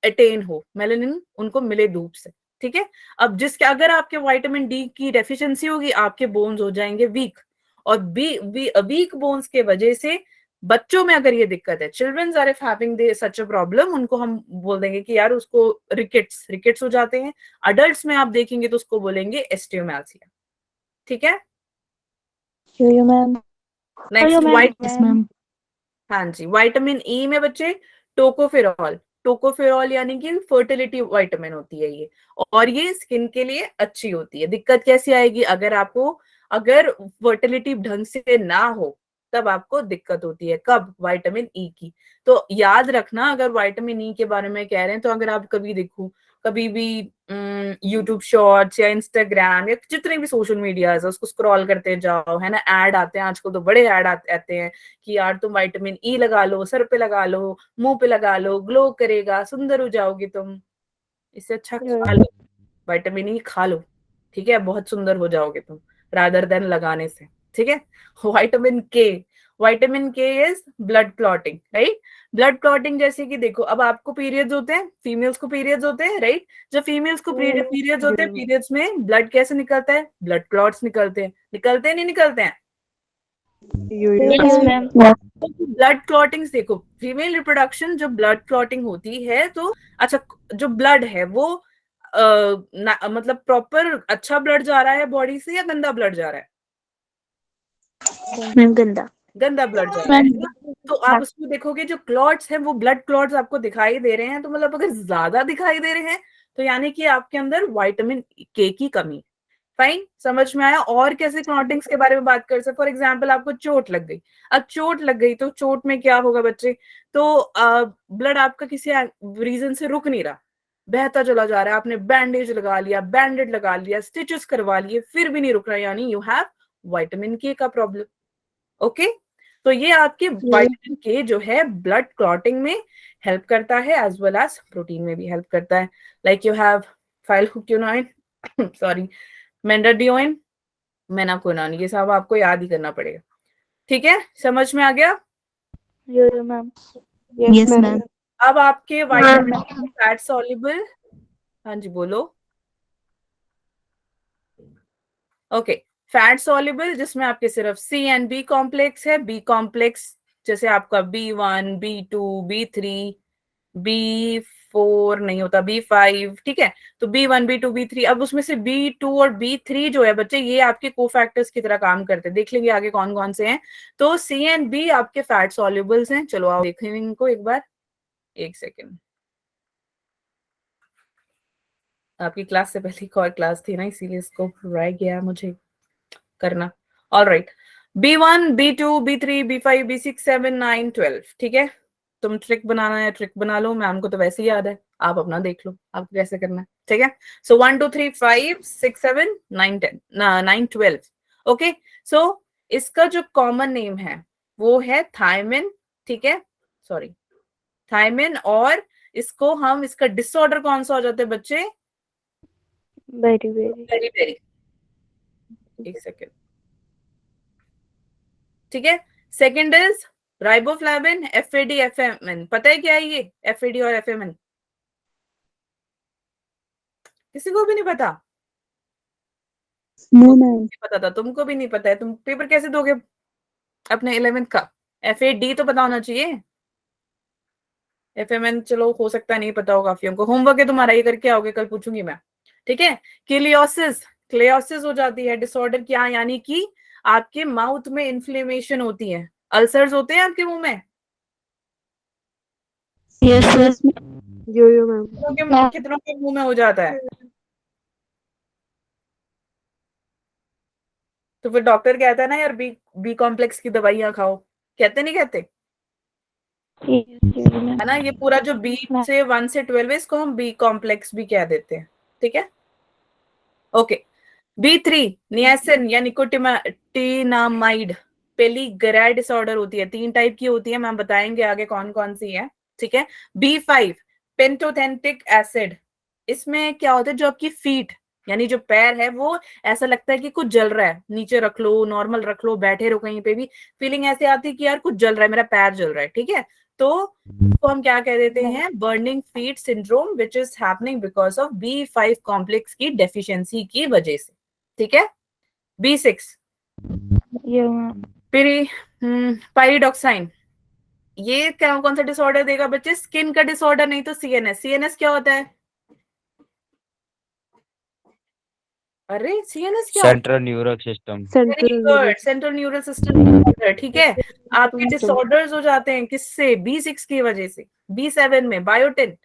अटेन हो, मेलानिन उनको मिले धूप से। ठीक है, अब जिसके अगर आपके विटामिन डी की डेफिशिएंसी होगी, आपके बोन्स हो जाएंगे वीक, और वीक बोन्स के वजह से बच्चों में अगर ये दिक्कत है, children's are if having such a problem, उनको हम बोल देंगे कि यार उसको रिकेट्स हो जाते हैं। अडल्ट्स में आप देखेंगे तो उसको बोलेंगे एस्टियोमेलासिया। ठीक है, मैम। Next yes ma'am. हाँ जी, विटामिन ई में बच्चे टोकोफेरॉल, टोकोफेरॉल यानी कि फर्टिलिटी विटामिन होती है ये, और ये स्किन के लिए अच्छी होती है। दिक्कत कैसी आएगी? अगर फर्टिलिटी ढंग से ना हो तब आपको दिक्कत होती है। कब? विटामिन ई की। तो याद रखना, अगर विटामिन ई के बारे में कह रहे हैं, तो अगर आप कभी भी यूट्यूब शॉर्ट्स या इंस्टाग्राम या जितने भी सोशल मीडिया है उसको स्क्रॉल करते जाओ, है ना, ऐड आते हैं आजकल तो बड़े ऐड आते हैं कि यार तुम विटामिन ई लगा लो, सर पे लगा लो, मुंह पे लगा लो, ग्लो करेगा, सुंदर हो जाओगे तुम। इससे अच्छा खा लो, विटामिन ई खा लो, ठीक है, बहुत सुंदर हो जाओगे तुम रादर देन लगाने से। ठीक है, विटामिन के is blood clotting, right. Blood clotting जैसे कि देखो, अब आपको पीरियड्स होते हैं, फीमेल्स को पीरियड्स होते हैं, राइट। जब फीमेल्स को पीरियड्स होते हैं, पीरियड्स में ब्लड कैसे निकलता है? ब्लड क्लॉट्स निकलते हैं नहीं निकलते हैं? Yes ma'am. ब्लड क्लॉटिंग देखो, फीमेल रिप्रोडक्शन जब ब्लड क्लॉटिंग होती है तो अच्छा, जो ब्लड है वो मतलब प्रॉपर अच्छा ब्लड जा रहा है बॉडी से या गंदा ब्लड जा रहा है? मैम गंदा। गंदा ब्लड जा रहा है ना? तो आप उसमें देखोगे जो क्लॉट्स हैं वो ब्लड क्लॉट्स आपको दिखाई दे रहे हैं, तो मतलब अगर ज्यादा दिखाई दे रहे हैं तो यानी कि आपके अंदर विटामिन के की कमी। फाइन, समझ में आया? और कैसे क्लॉटिंग्स के बारे में बात कर सकते? फॉर एग्जाम्पल आपको चोट लग गई, अब चोट लग गई तो चोट में क्या होगा बच्चे? तो ब्लड आपका किसी रीजन से रुक नहीं रहा, बहता चला जा रहा है, आपने बैंडेज लगा लिया, बैंडेड लगा लिया, स्टिचेस करवा लिए, फिर भी नहीं रुक रहा, यानी यू हैव विटामिन के का प्रॉब्लम। ओके, तो ये आपके विटामिन के जो है ब्लड क्लॉटिंग में हेल्प करता है, एज वेल एज प्रोटीन में भी हेल्प करता है। लाइक यू हैव फाइलक्यूनाइन सॉरी मेंडाडियोइन, मेनाकोनान, ये सब आपको याद ही करना पड़ेगा। ठीक है, समझ में आ गया? मैम। Yes ma'am. अब आपके वाइटमिन फैट सॉल्युबल, हाँ जी बोलो। ओके, फैट सॉल्युबल जिसमें आपके सिर्फ सी एंड बी कॉम्प्लेक्स है। बी कॉम्प्लेक्स जैसे आपका B1, B2, B3, B4 नहीं होता, B5, ठीक है। तो B1, B2, B3, अब उसमें से B2 और B3 जो है बच्चे, ये आपके कोफैक्टर्स की तरह काम करते हैं। देख लेंगे आगे कौन कौन से हैं। तो C एंड B आपके फैट सॉल्युबल्स हैं। चलो आप देखें इनको एक बार, एक सेकेंड। आपकी क्लास से पहले एक और क्लास थी ना, इसीलिए इसको रह गया मुझे करना। All right, B1, B2, B3, B5, B6, 7, 9, 12, ठीक है। तुम ट्रिक बनाना है ट्रिक बना लो, मैम को तो वैसे ही याद है, आप अपना देख लो आपको कैसे करना है, ठीक है। सो 1 2 3 5 6 7 9 10 9 12। ओके, सो इसका जो कॉमन नेम है वो है थायमिन, ठीक है, सॉरी थायमिन। और इसको हम, इसका डिसऑर्डर कौन सा हो जाता है बच्चे? बेरी, एक सेकेंड, ठीक है। Second is riboflavin, FAD, FMN। पता है क्या है ये FAD और FMN? किसी को भी नहीं पता? No ma'am. पता था, तुमको भी नहीं पता है, तुम पेपर कैसे दोगे अपने 11th का? FAD तो पता होना चाहिए। FMN चलो हो सकता है नहीं पता हो काफियों को, होमवर्क है तुम्हारा, ये करके आओगे, कल पूछूंगी मैं, ठीक है। किलियोसिस, क्लेयोसिस हो जाती है डिसऑर्डर, क्या यानी कि आपके माउथ में इन्फ्लेमेशन होती है, अल्सर्स होते हैं आपके मुंह में। Yes yo ma'am. कितनों के मुंह में हो जाता है? तो फिर डॉक्टर कहता है ना यार बी कॉम्प्लेक्स की दवाइयां खाओ, कहते नहीं कहते, है ना। ये पूरा जो बी से 1 से 12 है, इसको हम बी कॉम्प्लेक्स भी कह देते हैं, ठीक है। ओके, B3 नियासिन या निकोटिनामाइड, पेलिग्राइड डिसऑर्डर होती है, 3 टाइप की होती है, मैम बताएंगे आगे कौन कौन सी है, ठीक है। B5 पेंटोथेंटिक एसिड, इसमें क्या होता है, जो आपकी फीट यानी जो पैर है वो ऐसा लगता है कि कुछ जल रहा है, नीचे रख लो, नॉर्मल रख लो, बैठे रहो कहीं पे भी, फीलिंग ऐसे आती है कि यार कुछ जल रहा है, मेरा पैर जल रहा है, ठीक है। तो हम क्या कह देते हैं, burning feet syndrome, which is happening because of B5 complex की डेफिशिएंसी की वजह से, ठीक है। B6 पाइरिडॉक्साइन, ये क्या कौन सा डिसऑर्डर देगा बच्चे? स्किन का डिसऑर्डर, नहीं तो CNS क्या होता है? अरे CNS क्या होता है? Central neural system. Very good, central neural system, ठीक है। आपके डिसऑर्डर्स हो जाते हैं किससे? B6 की वजह से। B7 में बायोटिन,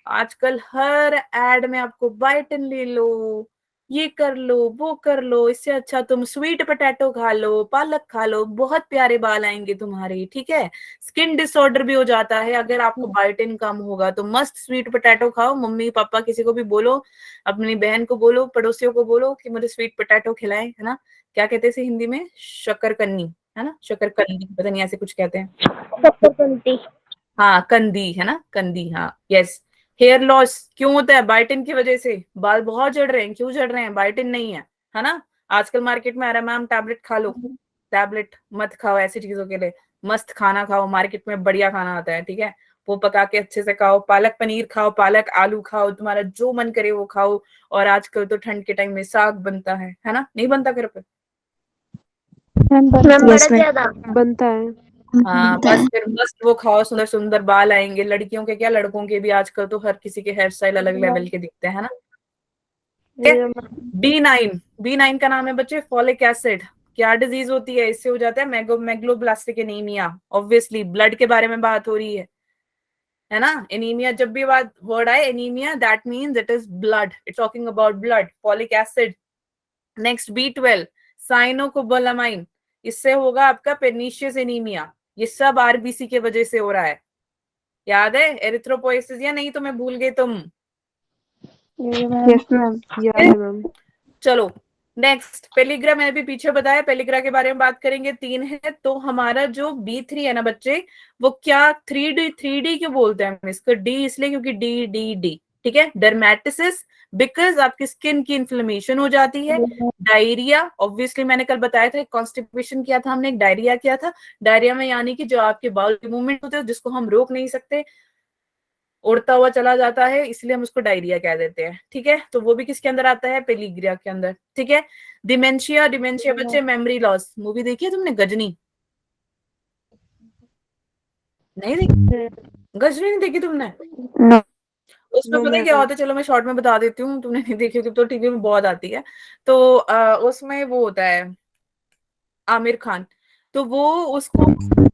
आजकल हर एड में आपको बायोटिन ले लो, ये कर लो, वो कर लो, इससे अच्छा तुम स्वीट पोटैटो खा लो, पालक खा लो, बहुत प्यारे बाल आएंगे तुम्हारे, ठीक है। स्किन डिसऑर्डर भी हो जाता है अगर आपको बायोटिन कम होगा, तो मस्त स्वीट पोटैटो खाओ, मम्मी पापा किसी को भी बोलो, अपनी बहन को बोलो, पड़ोसियों को बोलो कि मुझे स्वीट पोटैटो खिलाएं, है ना। क्या कहते हैं इसे हिंदी में? शकरकंदी, है ना, शकरकंदी, पता नहीं ऐसे कुछ कहते हैं। हाँ कंदी, है ना, कंदी, हाँ यस। हेयर लॉस क्यों होता है? बायोटिन की वजह से, बाल बहुत झड़ रहे हैं, क्यों झड़ रहे हैं? बायोटिन नहीं है ना। आजकल मार्केट में आ रहा है मैम टैबलेट खा लो, टैबलेट मत खाओ ऐसी चीजों के लिए, मस्त खाना खाओ, मार्केट में बढ़िया खाना आता है, ठीक है, वो पका के अच्छे से खाओ, पालक पनीर खाओ, पालक आलू खाओ, तुम्हारा जो मन करे वो खाओ। और आजकल तो ठंड के टाइम में साग बनता है ना, नहीं बनता घर पे? बनता है। हाँ बस फिर मस्त वो खाओ, सुंदर सुंदर बाल आएंगे, लड़कियों के क्या लड़कों के भी, आजकल तो हर किसी के हेयर स्टाइल अलग लेवल के दिखते हैं, है ना। B9 का नाम है बच्चे फॉलिक एसिड, क्या डिजीज होती है? इससे हो जाता है मेगलोब्लास्टिक एनीमिया। ऑब्वियसली ब्लड के बारे में बात हो रही है ना। एनीमिया, जब भी बात वर्ड आए anaemia, that means it is blood, it's talking about blood, folic acid. Next B12 साइनोकोबालामाइन, इससे होगा आपका पेर्निशियस एनीमिया, ये सब RBC के वजह से हो रहा है, याद है? एरिथ्रोपोइसिस, या नहीं तुम्हें भूल गए तुम? यस मैम, याद है मैम। चलो नेक्स्ट पेलिग्रा, मैंने भी पीछे बताया, पेलिग्रा के बारे में बात करेंगे, 3 है। तो हमारा जो B3 है ना बच्चे, वो क्या 3D क्यों बोलते हैं हम इसको? D इसलिए क्योंकि D, ठीक है। डर्मेटिसिस, बिकॉज आपकी स्किन की इन्फ्लेमेशन हो जाती है। डायरिया, ऑब्वियसली मैंने कल बताया था, कॉन्स्टिपेशन किया था हमने, एक डायरिया किया था। डायरिया में यानी कि जो आपके बाउल मूवमेंट होते हैं जिसको हम रोक नहीं सकते, उड़ता हुआ चला जाता है, इसलिए हम उसको डायरिया कह देते हैं। ठीक है, तो वो भी किसके अंदर आता है, पेलिग्रिया के अंदर। ठीक है, डिमेंशिया, डिमेंशिया बच्चे मेमोरी लॉस। मूवी देखी है तुमने गजनी? नहीं देखी? गजनी नहीं देखी तुमने? No. उसमें नो पता है क्या मैम। होता है, चलो मैं शॉर्ट में बता देती हूँ, तुमने नहीं देखी होगी तो टीवी में बहुत आती है। तो उसमें वो होता है आमिर खान, तो वो उसको,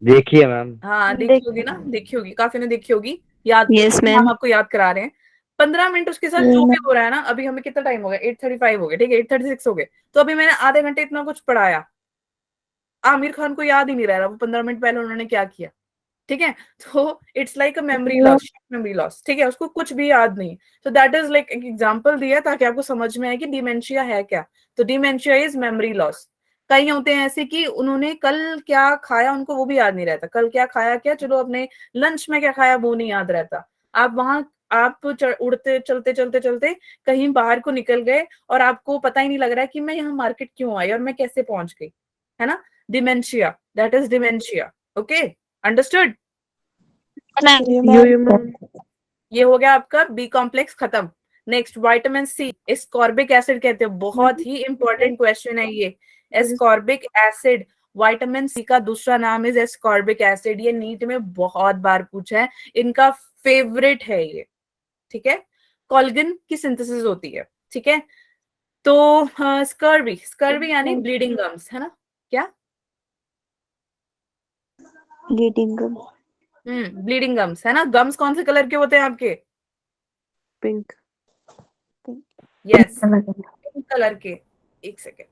देखिए मैम। हाँ देखी होगी ना, देखी होगी, काफी ने देखी होगी। याद, Yes, हम ma'am. आपको याद करा रहे हैं। 15 मिनट उसके साथ जो भी हो रहा है ना, अभी हमें कितना टाइम हो गया, 8:35 हो गया, ठीक है, 8:36 हो गए, तो अभी मैंने आधे घंटे इतना कुछ पढ़ाया, आमिर खान को याद ही नहीं रह रहा वो 15 मिनट पहले उन्होंने क्या किया। ठीक है, तो it's like a memory loss, memory loss. ठीक है, उसको कुछ भी याद नहीं। तो दैट इज लाइक एक एग्जांपल दिया ताकि आपको समझ में आए कि डिमेंशिया है क्या। तो डिमेंशिया इज मेमोरी लॉस। कई होते हैं ऐसे कि उन्होंने कल क्या खाया उनको वो भी याद नहीं रहता, कल क्या खाया, क्या चलो अपने लंच में क्या खाया वो नहीं याद रहता। आप वहां, आप उड़ते चलते चलते चलते कहीं बाहर को निकल गए और आपको पता ही नहीं लग रहा है कि मैं यहाँ मार्केट क्यों आई और मैं कैसे पहुंच गई, है ना। Dementia, that is dementia. Okay, understood. Ma'am. Yo ma'am. ये हो गया आपका बी कॉम्प्लेक्स खत्म। Next vitamin C, ascorbic acid कहते हैं, बहुत ही इंपॉर्टेंट क्वेश्चन है ये। एस्कॉर्बिक एसिड, विटामिन सी का दूसरा नाम इज एस्कॉर्बिक एसिड। ये नीट में बहुत बार पूछा है, इनका फेवरेट है ये। ठीक है, कोल्गन की सिंथेसिस होती है। ठीक है, तो स्कर्वी, स्कर्वी यानी ब्लीडिंग गम्स, है ना। क्या? ब्लीडिंग गम। ब्लीडिंग गम्स, है ना। गम्स कौन से कलर के होते हैं आपके? पिंक। यस, पिंक कलर के। एक सेकेंड,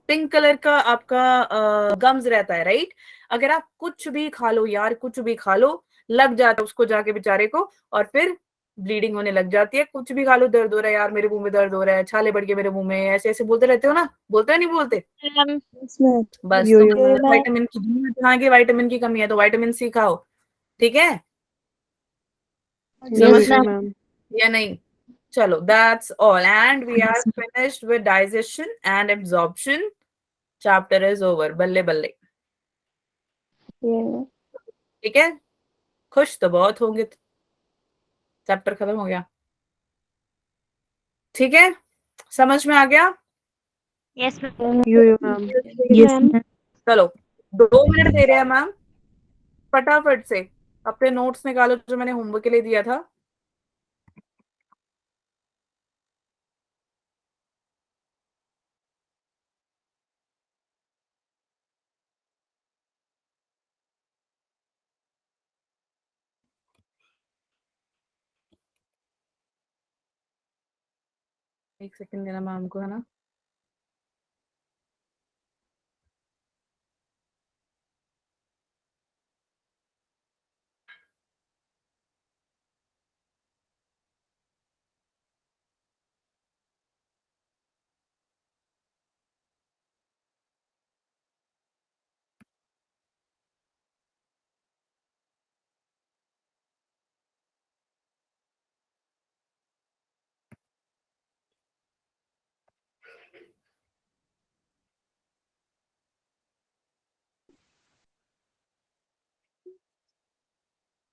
पिंक कलर का आपका गम्स रहता है, राइट। अगर आप कुछ भी खा लो यार, कुछ भी खा लो, लग जाता है उसको जाके बेचारे को, और फिर ब्लीडिंग होने लग जाती है। कुछ भी खा लो, दर्द हो रहा है यार, मेरे मुंह में दर्द हो रहा है, छाले बढ़ गए मेरे मुंह में, ऐसे ऐसे बोलते रहते हो ना, बोलते हैं नहीं बोलते? Ma'am. बस यो तो मैम। विटामिन की, जहाँ की विटामिन की कमी है तो विटामिन सी खाओ। ठीक है, यो समझ में मैम। या नहीं? चलो, that's all and we are finished with digestion and absorption. Chapter is over, बल्ले बल्ले। ठीक है, खुश तो बहुत होंगे, चैप्टर खत्म हो गया। ठीक है, समझ में आ गया? Yes, ma'am. Yo ma'am. Yes, ma'am. चलो, 2 मिनट दे रहे हैं मैम, फटाफट से अपने नोट्स निकालो जो मैंने होमवर्क के लिए दिया था। एक सेकंड देना मैम को, है ना।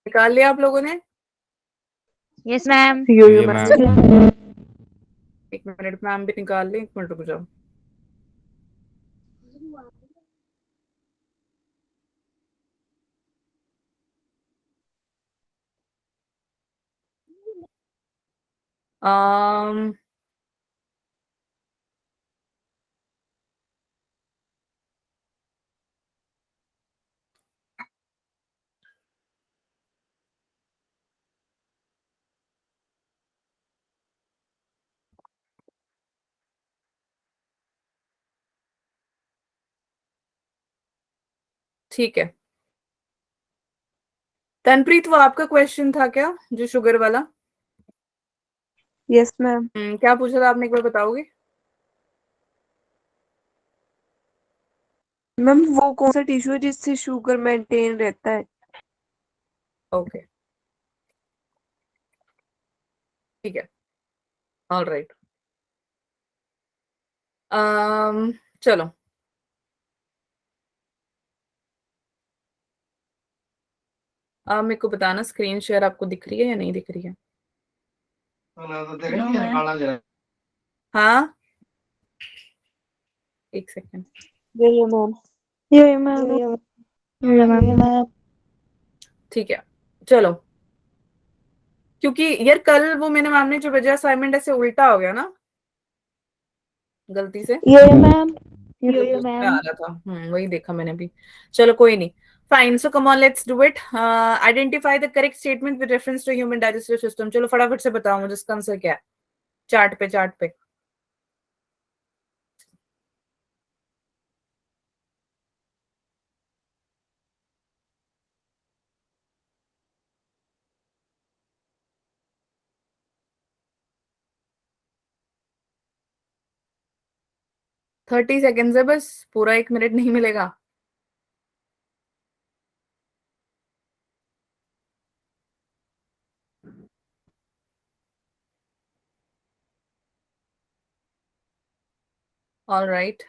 निकाल लिया आप लोगों ने? Yes, ma'am. यो ये मैम। मैम। एक मिनट, मैम भी निकाल ली, एक मिनट रुक जाओ। um, ठीक है, तनप्रीत वो आपका क्वेश्चन था क्या, जो शुगर वाला? Yes ma'am. क्या पूछा था आपने, एक बार बताओगे? मैम वो कौन सा टिश्यू है जिससे शुगर मेंटेन रहता है? ओके, ठीक है, ऑल राइट। चलो, आप मेरे को बताना स्क्रीन शेयर आपको दिख रही है या नहीं दिख रही है? हाँ, एक सेकेंड। ठीक है, चलो। क्योंकि यार कल वो मैंने मैम ने जो भेजा असाइनमेंट ऐसे उल्टा हो गया ना, गलती से मैम उसमें आ रहा था। वही देखा मैंने भी। चलो कोई नहीं, fine. So come on, let's do it. Identify the correct statement with reference to human digestive system. चलो फटाफट से बताओ मुझे इसका आंसर क्या है। चार्ट पे 30 सेकेंड्स है बस, पूरा 1 मिनट नहीं मिलेगा। All right,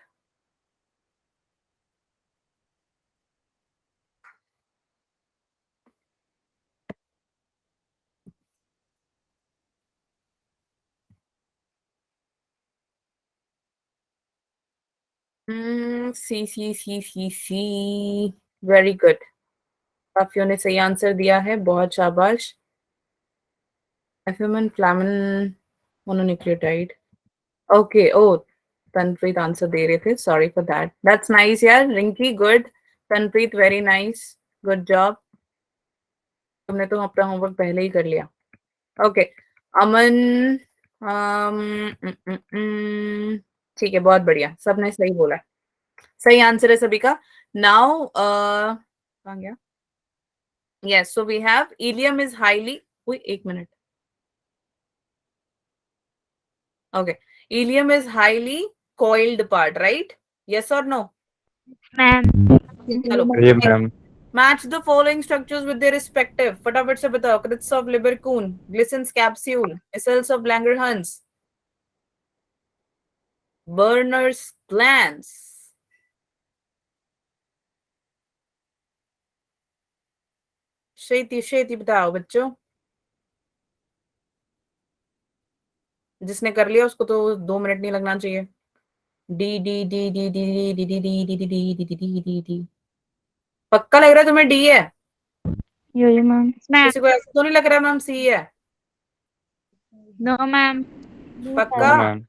see very good. काफियों ने सही आंसर दिया है, बहुत शाबाश। FMN flavin mononucleotide. Okay, oh Tanpreet answer दे रहे थे, sorry for that. That's nice यार, Rinki good, Tanpreet very nice, good job. तुमने तो अपना होमवर्क पहले ही कर लिया। ओके, अमन, ठीक है, बहुत बढ़िया, सबने सही बोला। सही आंसर है सभी का। नाउ कहाँ गया? Yes, so we have ileum is highly, कोई 1 minute. Okay, ileum is highly coiled part, right? Yes or no? Ma'am. चलो, ये ma'am. match the following structures with their respective. फटाफट से बताओ। Crits of Lieberkuhn, Glissen's capsule, cells of Langerhans, Werner's glands. शेती बताओ बच्चों। जिसने कर लिया उसको तो 2 मिनट नहीं लगना चाहिए। D D D D D D D D D D D D D D D D. पक्का लग रहा है तुम्हें डी है? मैम। किसी को ऐसा तो नहीं लग रहा है मैम सी है? No ma'am. पक्का? मैम।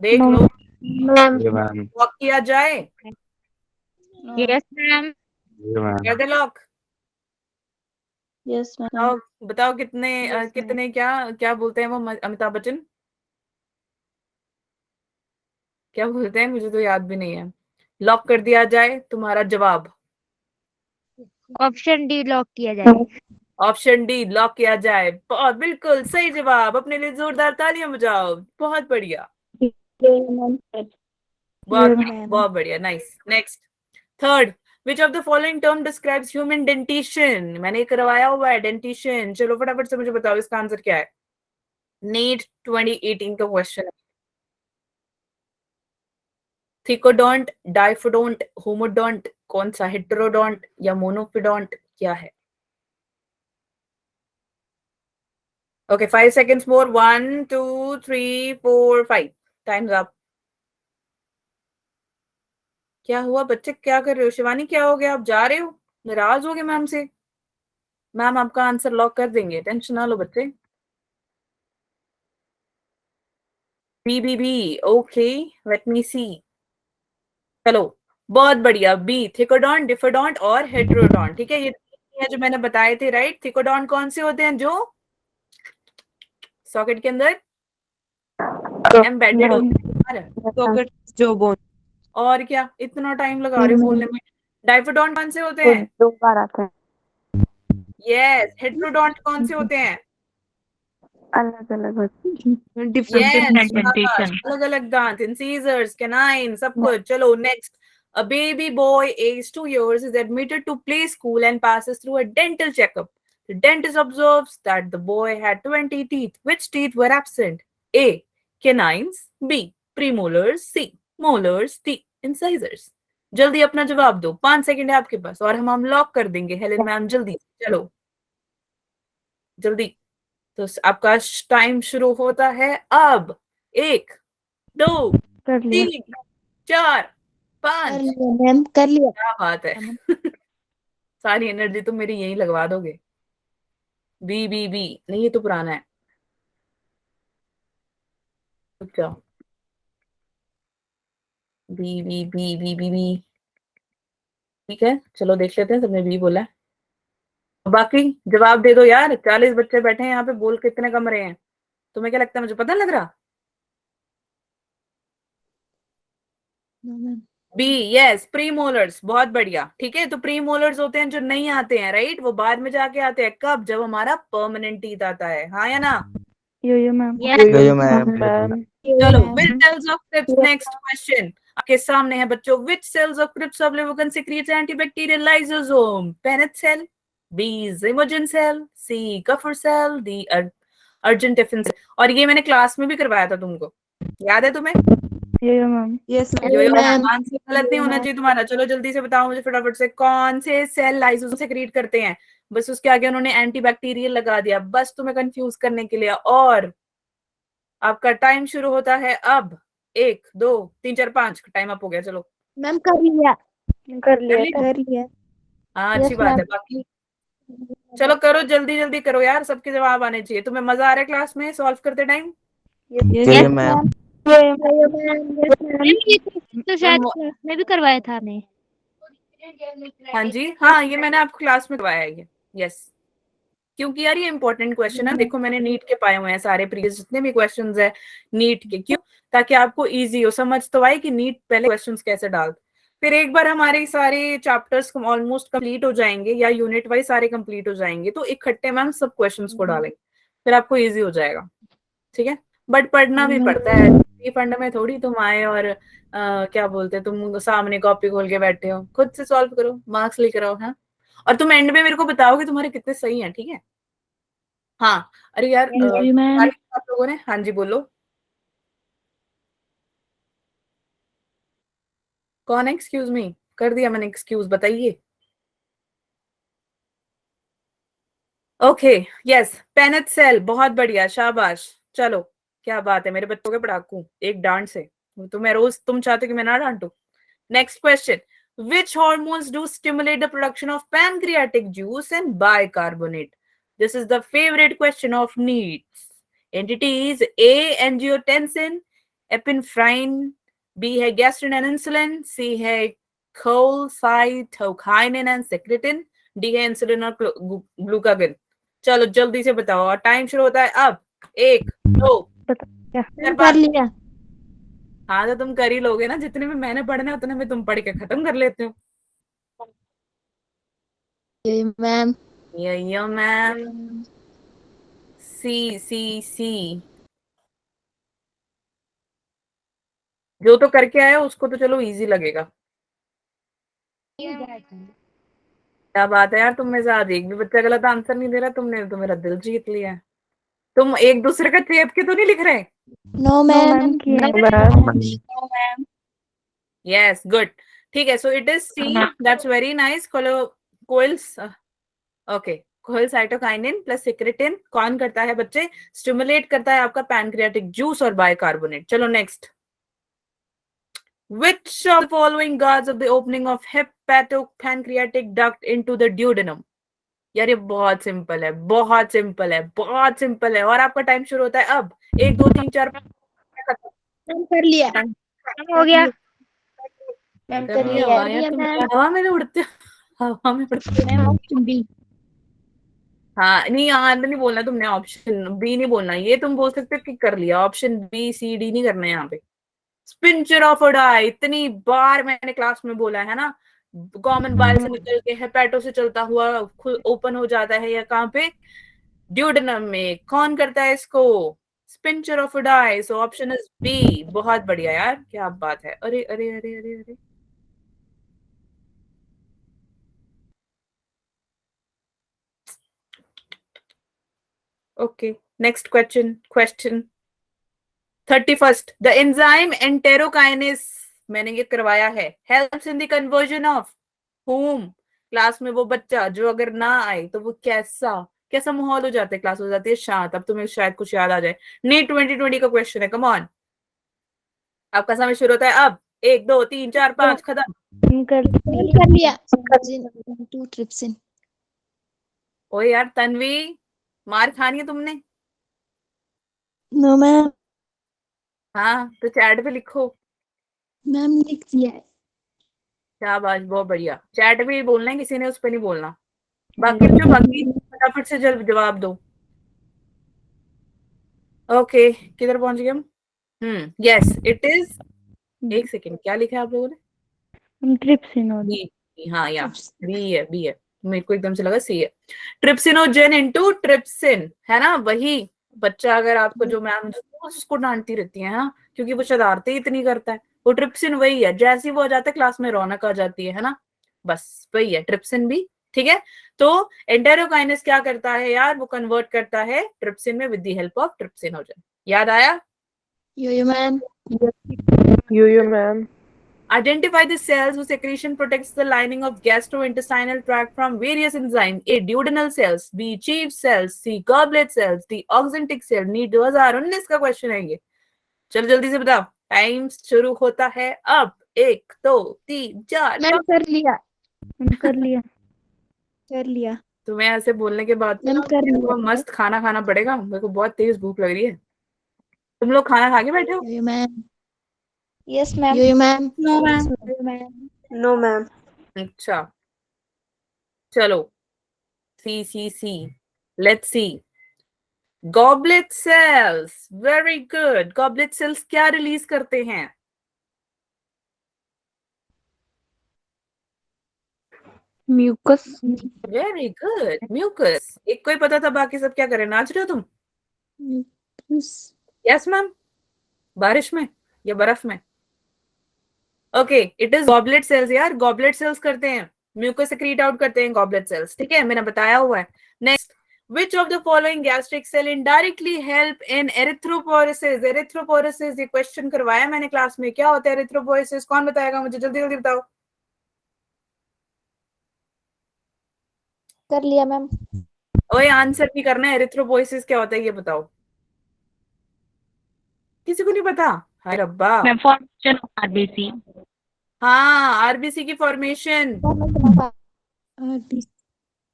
देख लो, ये मैम। लॉक किया जाए? Yes ma'am. ये मैम। कर दे लॉक। यस बताओ बताओ कितने Yes, कितने क्या क्या बोलते हैं वो अमिताभ बच्चन? क्या बोलते हैं, मुझे तो याद भी नहीं है। लॉक कर दिया जाए तुम्हारा जवाब? ऑप्शन डी लॉक किया जाए। ऑप्शन डी लॉक किया जाए, बहुत बिल्कुल सही जवाब। अपने लिए जोरदार तालियां बजाओ, बहुत बढ़िया, बहुत बढ़िया, nice. Next, third, which of the following term describes human dentition? मैंने करवाया हुआ है डेंटिशन। चलो फटाफट से मुझे बताओ इसका आंसर क्या है। नीट 2018 का क्वेश्चन है। थिकोडोंट, डाइफोडोंट, होमोडोंट, कौन सा, हेटेरोडोंट या मोनोफिडोंट, क्या है? Okay, 5 seconds more. 1 2 3 4 5, times up. क्या हुआ बच्चे, क्या कर रहे हो? शिवानी क्या हो गया, आप जा रहे हो? नाराज हो गए मैम से? मैम आपका आंसर लॉक कर देंगे, टेंशन ना लो बच्चे। बी, ओके, लेट मी सी। चलो, बहुत बढ़िया, बी, थिकोडोंट, डिफोडोंट और हेटेरोडोंट। ठीक है, ये है जो मैंने बताए थे, राइट। थिकोडोंट कौन से होते हैं? जो सॉकेट के अंदर एम्बेडेड होते हैं। सॉकेट जो बोन। और क्या, इतना टाइम लगा रहे हो बोलने में। डाइफोडोंट कौन से होते हैं? 2 बार आते हैं। यस। हेटेरोडोंट कौन से होते हैं? अलग अलग होती है। Yes, अलग अलग दांत, incisors, canine, सब कुछ। चलो next, a baby boy aged 2 years is admitted to play school and passes through a dental checkup. The dentist observes that the boy had 20 teeth. Which teeth were absent? A, canines, B, premolars, C, molars, D, incisors. जल्दी अपना जवाब दो, 5 second है आपके पास और हम lock कर देंगे। हेलेन मैम जल्दी, चलो। जल्दी। तो आपका टाइम शुरू होता है अब। 1 2 कर लिया 3 4 कर 5। लिया मैम, कर लिया। क्या बात है। सारी एनर्जी तुम मेरी यही लगवा दोगे। बी बी बी नहीं, ये तो पुराना है। रुक जाओ। B B B B B B. ठीक है, चलो देख लेते हैं, सबने बी बोला है। बाकी जवाब दे दो यार, 40 बच्चे बैठे हैं यहाँ पे, बोल कितने कम रहे हैं। तुम्हें क्या लगता है, मुझे पता नहीं लग रहा। No ma'am. B, yes, premolars, बहुत बढ़िया। ठीक है, तो प्रीमोलर्स होते हैं जो नहीं आते हैं, राइट, वो बाद में जाके आते हैं। कब? जब हमारा परमानेंट टीथ आता है, हाँ या ना। यो मैम। Yo ma'am. चलो, which cells of Krebs, next question आपके सामने है बच्चों। which cells of Krebs subclavian secretes antibacterial lysosome? Paneth cell, B zymogen cell, C Kupffer cell, D Argentefin cell। और ये मैंने क्लास में भी करवाया था तुमको, याद है तुम्हें? यो मैम। यस यो यो मैम। आंसर गलत नहीं होना चाहिए तुम्हारा। चलो जल्दी से बताओ मुझे फटाफट से, कौन से सेल लाइसोसोम सेक्रीट करते हैं? बस उसके आगे उन्होंने एंटीबैक्टीरियल लगा दिया, बस तुम्हें कंफ्यूज करने के लिए। और आपका टाइम शुरू होता है अब। 1 2 3 4 5, टाइम अप हो गया। चलो मैम कर लिया। कर कर लिया लिया। कर लिया। हाँ, अच्छी यस बात मैम। है। बाकी चलो करो, जल्दी जल्दी करो यार, सबके जवाब आने चाहिए। तुम्हें मजा आ रहा है क्लास में सॉल्व करते टाइम? यो मैम। मैम ये तो शायद मैम, क्लास में भी करवाया था ने। हाँ जी, हाँ, ये मैंने आपको क्लास में करवाया है ये। यस, क्योंकि यार ये इंपॉर्टेंट क्वेश्चन है। देखो मैंने नीट के पाए हुए हैं सारे, प्रीवियस जितने भी क्वेश्चंस है नीट के। क्यों? ताकि आपको इजी हो, समझ तो आए कि नीट पहले क्वेश्चंस कैसे डालते। फिर एक बार हमारे सारे चैप्टर्स ऑलमोस्ट कंप्लीट हो जाएंगे, या यूनिट वाइज सारे कंप्लीट हो जाएंगे, तो इकट्ठे मैम सब क्वेश्चंस को डालेंगे, फिर आपको इजी हो जाएगा। ठीक है, बट पढ़ना भी पड़ता है। ये फंड में थोड़ी तुम आए और क्या बोलते हैं, तुम सामने कॉपी खोल के बैठे हो, खुद से सॉल्व करो, मार्क्स लेकर आओ। हाँ, और तुम एंड में मेरे को बताओगे तुम्हारे कितने सही हैं। ठीक है, हाँ। अरे यार, जी मैम। आप लोगों ने, हाँ जी बोलो, कौन है? एक्सक्यूज मी, कर दिया मैंने एक्सक्यूज, बताइए। ओके, यस, पेनेट सेल, बहुत बढ़िया, शाबाश। चलो, क्या बात है, मेरे बच्चों के पढ़ाकू, एक डांट से। तो मैं रोज, तुम चाहते कि मैं ना डांटू। Next question, which hormones do stimulate the production of pancreatic juice and bicarbonate? This is the favorite question of NEETs. Entities: A angiotensin, epinephrine, B है gastrin and insulin, C है cholecystokinin and secretin, D है insulin और glucagon। चलो जल्दी से बताओ, और time शुरू होता है अब। 1 2 मैम कर लिया। हाँ, तो तुम कर ही लोगे ना, जितने में मैंने पढ़ने उतने में तुम पढ़ के खत्म कर लेते हो। मैम। Yo ma'am. सी सी सी, जो तो करके आया उसको तो चलो इजी लगेगा। क्या बात है यार, तुम में से आज एक भी बच्चा गलत आंसर नहीं दे रहा। तुमने तो मेरा दिल जीत लिया है। तुम एक दूसरे का चेप के तो नहीं लिख रहे? No ma'am. Yes, good. ठीक है, so it is C, that's very nice. कोइल्स, ओके, कोइलसाइटोकाइनिन प्लस सिक्रेटिन कौन करता है बच्चे? स्टिमुलेट करता है आपका पैनक्रियाटिक जूस और बाइकार्बोनेट। चलो next, which of the following guards of the opening of hepatopancreatic duct into the duodenum? यार ये बहुत सिंपल है, बहुत सिंपल है, बहुत सिंपल है। और आपका टाइम शुरू होता है अब। 1 2 3 4 मैम कर लिया। हो गया। मैम कर कर लिया। लिया। वाह यार, तुम हवा में उड़ते हो, हवा में उड़ते हो। Ma'am option B. हाँ, नहीं, यहाँ नहीं बोलना तुमने, ऑप्शन बी नहीं बोलना। ये तुम बोल सकते हो कि कर लिया, ऑप्शन बी सी डी नहीं करना है यहाँ पे। स्पिंचर ऑफ डाई, इतनी बार मैंने क्लास में बोला है ना, कॉमन बाइल से निकल के हेपेटो से चलता हुआ ओपन हो जाता है, या कहाँ पे? ड्यूडेनम में। कौन करता है इसको? Sphincter of Oddi. So option is B. बहुत बढ़िया यार, क्या बात है। अरे अरे अरे अरे अरे, okay, next question 31st, the enzyme enterokinase, मैंने ये करवाया है, helps in the conversion of whom? Class में वो बच्चा जो अगर ना आए तो वो कैसा कैसा माहौल हो जाता है, क्लास हो जाती है शांत। अब तुम्हें शायद कुछ याद आ जाए। नीट 2020 का क्वेश्चन है, कम ऑन। आपका समय शुरू होता है अब। 1 2 3 4 5 खत्म। कर कर लिया। To trypsin. ओए यार तन्वी, मार खानी है तुमने। No ma'am. हाँ तो चैट पे लिखो। मैम लिख दिया है। शाबाश, बहुत बढ़िया। चैट पे ही बोलना है, किसी ने उस पे नहीं बोलना। बाकी जो बाकी फटाफट से जल्द जवाब दो। ओके, किधर पहुंच गए हम? Yes it is. एक सेकेंड, क्या लिखा है आप लोगों ने? ट्रिप्सिनोज। बी। हाँ या बी है। मेरे को एकदम से लगा सी है। ट्रिप्सिनोजेन इनटू ट्रिप्सिन, है ना वही। बच्चा अगर आपको जो मैम उसको डांटती रहती है, हाँ, क्योंकि वो शरारतें इतनी करता है। वो ट्रिप्सिन वही है, जैसे ही वो आ जाता है क्लास में रौनक आ जाती है ना। बस वही है ट्रिप्सिन भी। ठीक है, तो एंटेरोकाइनेस क्या करता है यार, वो कन्वर्ट करता है ट्रिप्सिन में with the help of trypsinogen. याद आया? Yo ma'am. Yo ma'am. Identify the cells whose secretion protects the lining of gastrointestinal tract from various enzymes. A. Duodenal cells. B. Chief cells. C. Goblet cells. D. Oxyntic cell. NEET 2019 का question है ये। चलो जल्दी से बताओ, time शुरू होता है अब। 1 2 3 4 मैम कर लिया। कर लिया। कर लिया। तुम्हें ऐसे बोलने के बाद मैम कर मेरे लिया। को मस्त खाना खाना पड़ेगा। मेरे को बहुत तेज भूख लग रही है। तुम लोग खाना खा के बैठे हो? Yo ma'am. Yes ma'am. Yo ma'am. No ma'am. No ma'am. अच्छा चलो, see let's see. Goblet cells, very good. Goblet cells क्या रिलीज करते हैं? म्यूकस। Very good, mucus. एक को ही पता था, बाकी सब क्या करें? नाच रहे हो तुम? Yes ma'am. बारिश में या बर्फ में? Okay, it is goblet cells यार। गॉबलेट सेल्स करते हैं, म्यूकस सेक्रीट आउट करते हैं गॉबलेट सेल्स। ठीक है, मैंने बताया हुआ है। Next, which of the following gastric cell indirectly help in erythropoiesis? erythropoiesis ये क्वेश्चन करवाया मैंने क्लास में। क्या होता है erythropoiesis? कौन बताएगा मुझे? जल्दी जल्दी बताओ। कर लिया मैम। ओए आंसर भी करना है। erythropoiesis क्या होता है ये बताओ। किसी को नहीं पता? हाय रब्बा। मैं फॉर्मेशन आरबीसी। हाँ, आरबीसी की फॉर्मेशन।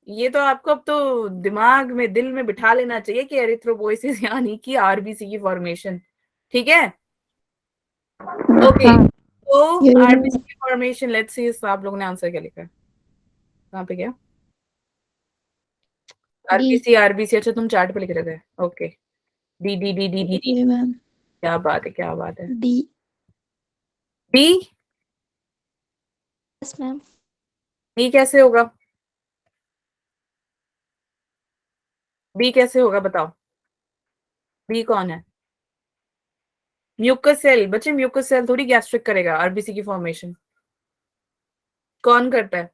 ये तो आपको अब तो दिमाग में, दिल में बिठा लेना चाहिए कि एरिथ्रोपोइसिस यानी कि आरबीसी की फॉर्मेशन। ठीक है, ओके। तो आरबीसी की फॉर्मेशन, लेट्स सी आप लोगों ने आंसर क्या लिखा है? कहाँ पे गया? RBC RBC. अच्छा तुम चार्ट पे लिख रहे थे। Okay, D D D D D D. Ma'am. क्या बात है, क्या बात है। D. D yes ma'am. D कैसे होगा? डी कैसे होगा बताओ? डी कौन है? Mucus cell. बच्चे म्यूकस सेल थोड़ी गैस्ट्रिक करेगा आरबीसी की फॉर्मेशन। कौन करता है?